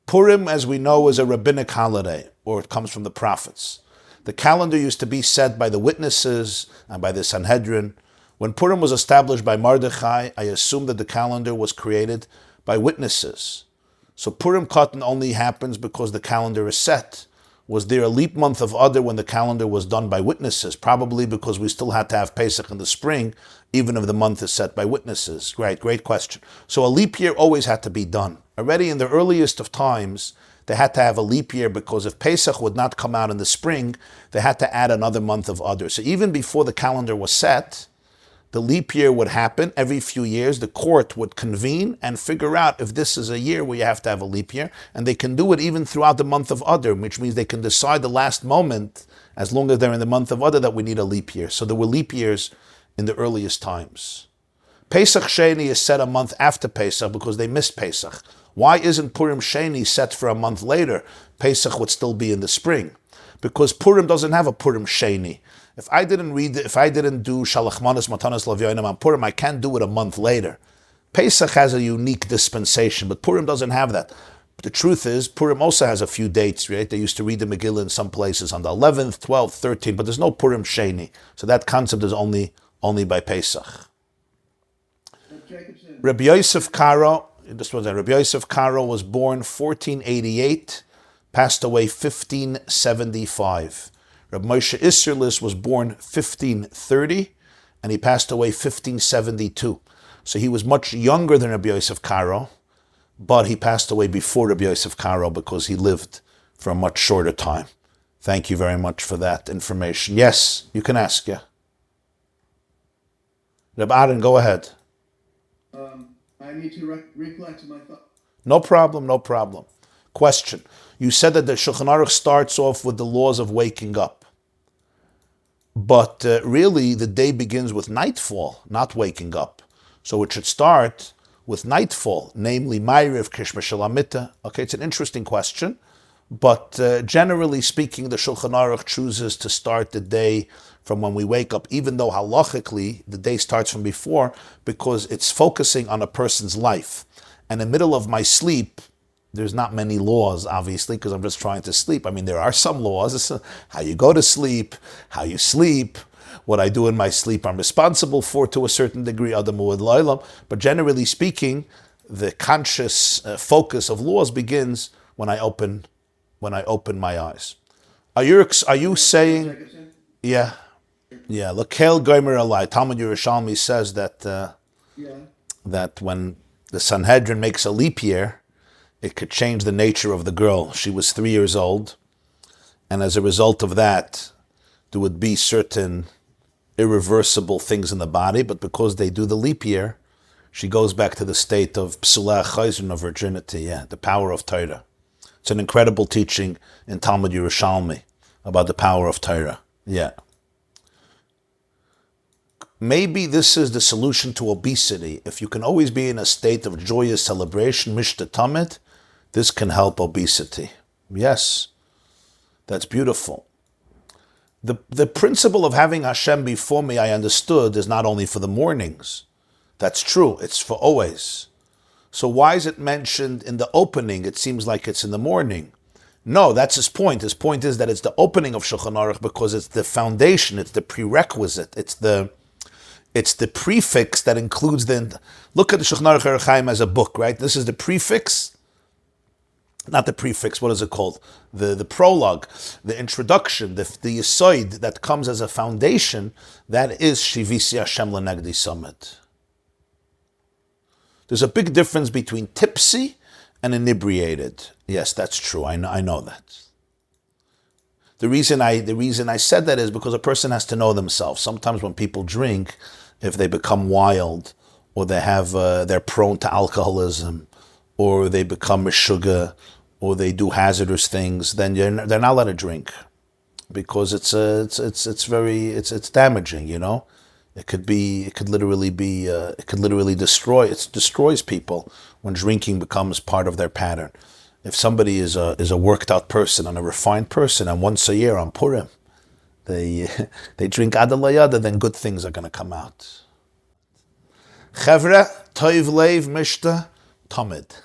[SPEAKER 2] Purim, as we know, is a rabbinic holiday, or it comes from the prophets. The calendar used to be set by the witnesses and by the Sanhedrin. When Purim was established by Mordechai, I assume that the calendar was created by witnesses. So Purim Katan only happens because the calendar is set. Was there a leap month of Adar when the calendar was done by witnesses? Probably because we still had to have Pesach in the spring, even if the month is set by witnesses. Great question. So a leap year always had to be done. Already in the earliest of times, they had to have a leap year because if Pesach would not come out in the spring, they had to add another month of Adar. So even before the calendar was set, The leap year would happen every few years. The court would convene and figure out if this is a year where you have to have a leap year. And they can do it even throughout the month of Adar, which means they can decide the last moment, as long as they're in the month of Adar, that we need a leap year. So there were leap years in the earliest times. Pesach Sheni is set a month after Pesach because they missed Pesach. Why isn't Purim Sheni set for a month later? Pesach would still be in the spring. Because Purim doesn't have a Purim Sheni. If I didn't do Shalach Manas Matanas Lavyonim on Purim, I can't do it a month later. Pesach has a unique dispensation, but Purim doesn't have that. But the truth is, Purim also has a few dates, right? They used to read the Megillah in some places on the 11th, 12th, 13th, but there's no Purim Sheni. So that concept is only by Pesach. Rabbi Yosef Karo, Rabbi Yosef Karo was born 1488, passed away 1575. Rabbi Moshe Isserlis was born 1530, and he passed away 1572. So he was much younger than Rabbi Yosef Karo, but he passed away before Rabbi Yosef Karo because he lived for a much shorter time. Thank you very much for that information. Yes, you can ask, yeah. Reb Aaron, go ahead.
[SPEAKER 1] I need to recollect my thought.
[SPEAKER 2] No problem. Question. You said that the Shulchan Aruch starts off with the laws of waking up. But really, the day begins with nightfall, not waking up. So it should start with nightfall, namely Ma'ariv Kishma Shalamita. Okay, it's an interesting question. But generally speaking, the Shulchan Aruch chooses to start the day from when we wake up, even though halachically the day starts from before, because it's focusing on a person's life. And in the middle of my sleep, there's not many laws, obviously, because I'm just trying to sleep. I mean, there are some laws, how you go to sleep, how you sleep, what I do in my sleep I'm responsible for to a certain degree, but generally speaking, the conscious focus of laws begins when I open my eyes. Are you saying, yeah, Lakel Gomer Alai, Talmud Yerushalmi says that that when the Sanhedrin makes a leap year, it could change the nature of the girl. She was 3 years old, and as a result of that, there would be certain irreversible things in the body, but because they do the leap year, she goes back to the state of Psulah Chayzun, of virginity, the power of Torah. It's an incredible teaching in Talmud Yerushalmi about the power of Torah. Maybe this is the solution to obesity. If you can always be in a state of joyous celebration, Mishta Tamid, this can help obesity. Yes, that's beautiful. The principle of having Hashem before me, I understood, is not only for the mornings. That's true, it's for always. So why is it mentioned in the opening? It seems like it's in the morning. No, that's his point. His point is that it's the opening of Shulchan Aruch because it's the foundation, it's the prerequisite, it's the prefix that includes the... Look at the Shulchan Aruch Orach Chaim as a book, right? This is the prefix, not the prefix, what is it called? The prologue, the introduction, the yisoid that comes as a foundation, that is Shivisi Hashem L'Negdi Summit. There's a big difference between tipsy and inebriated. Yes, that's true. I know that. The reason I said that is because a person has to know themselves. Sometimes when people drink, if they become wild, or they're prone to alcoholism, or they become a sugar, or they do hazardous things, then they're not allowed to drink because it's damaging. You know, it could literally destroys people when drinking becomes part of their pattern. If somebody is a worked out person and a refined person, and once a year on Purim, they drink Adar I, then good things are going to come out. Chevre, toiv leiv mishta tamid.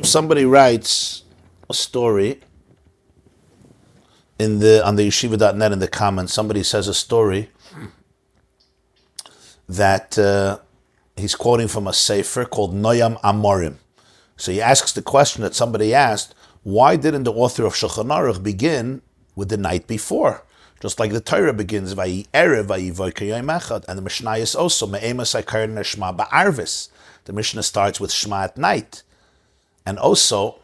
[SPEAKER 2] Somebody writes a story on the yeshiva.net in the comments. Somebody says a story that he's quoting from a sefer called Noyam Amorim. So he asks the question that somebody asked, why didn't the author of Shulchan Aruch begin with the night before? Just like the Torah begins, Vayi Erev, Vayi Voker Yom Echad, and the Mishnah is also, Me'emas HaKar Neshma Ba'arvis. The Mishnah starts with Shema at night. And also,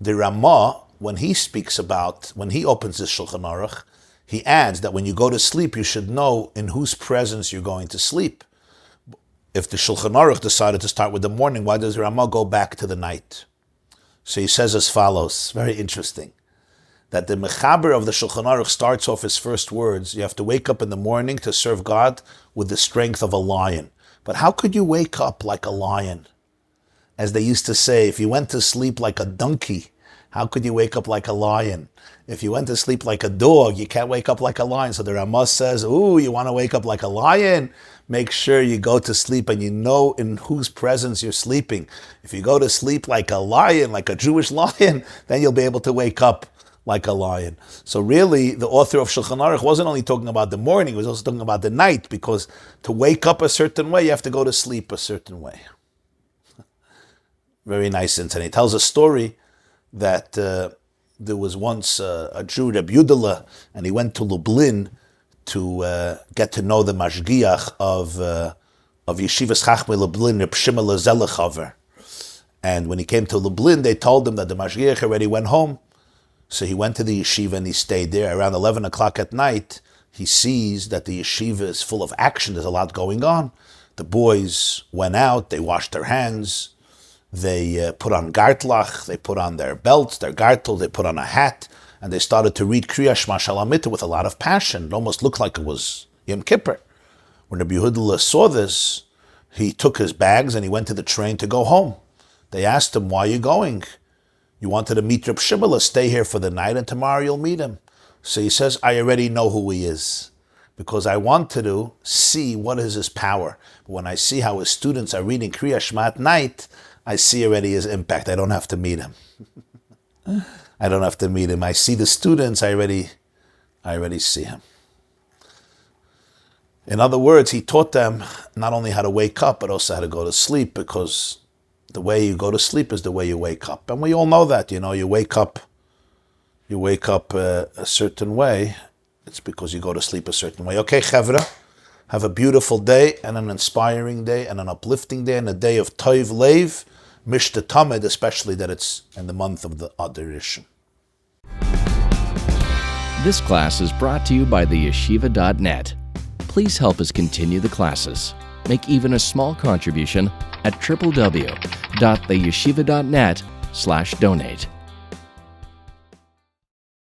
[SPEAKER 2] the Ramah, when he opens his Shulchan Aruch, he adds that when you go to sleep, you should know in whose presence you're going to sleep. If the Shulchan Aruch decided to start with the morning, why does the Ramah go back to the night? So he says as follows, very interesting, that the Mechaber of the Shulchan Aruch starts off his first words, you have to wake up in the morning to serve God with the strength of a lion. But how could you wake up like a lion? As they used to say, if you went to sleep like a donkey, how could you wake up like a lion? If you went to sleep like a dog, you can't wake up like a lion. So the Ramah says, ooh, you want to wake up like a lion? Make sure you go to sleep and you know in whose presence you're sleeping. If you go to sleep like a lion, like a Jewish lion, then you'll be able to wake up like a lion. So really, the author of Shulchan Aruch wasn't only talking about the morning, he was also talking about the night, because to wake up a certain way, you have to go to sleep a certain way. Very nice incident. He tells a story that there was once a Jew, Reb Yudala, and he went to Lublin to get to know the mashgiach of Yeshivas Chachmei Lublin, Reb Shimon Zelechaver. And when he came to Lublin, they told him that the mashgiach already went home. So he went to the yeshiva and he stayed there. Around 11 o'clock at night, he sees that the yeshiva is full of action. There's a lot going on. The boys went out, they washed their hands, they put on gartlach, they put on their belts, their gartel, they put on a hat, and they started to read Kriya Shema Shalamita with a lot of passion. It almost looked like it was Yom Kippur. When Rabbi Yehuda saw this, he took his bags and he went to the train to go home. They asked him, why are you going? You wanted to meet Reb Shimon, stay here for the night and tomorrow you'll meet him. So he says, I already know who he is, because I wanted to see what is his power. But when I see how his students are reading Kriya Shema at night, I see already his impact. I don't have to meet him. I don't have to meet him. I see the students, I already see him. In other words, he taught them not only how to wake up, but also how to go to sleep, because the way you go to sleep is the way you wake up. And we all know that, you wake up a certain way. It's because you go to sleep a certain way. Okay, Chevra, have a beautiful day and an inspiring day and an uplifting day and a day of Toiv Leiv, Mishta Tamid, especially that it's in the month of the Adar I.
[SPEAKER 5] This class is brought to you by the yeshiva.net. Please help us continue the classes. Make even a small contribution at www.theyeshiva.net/donate.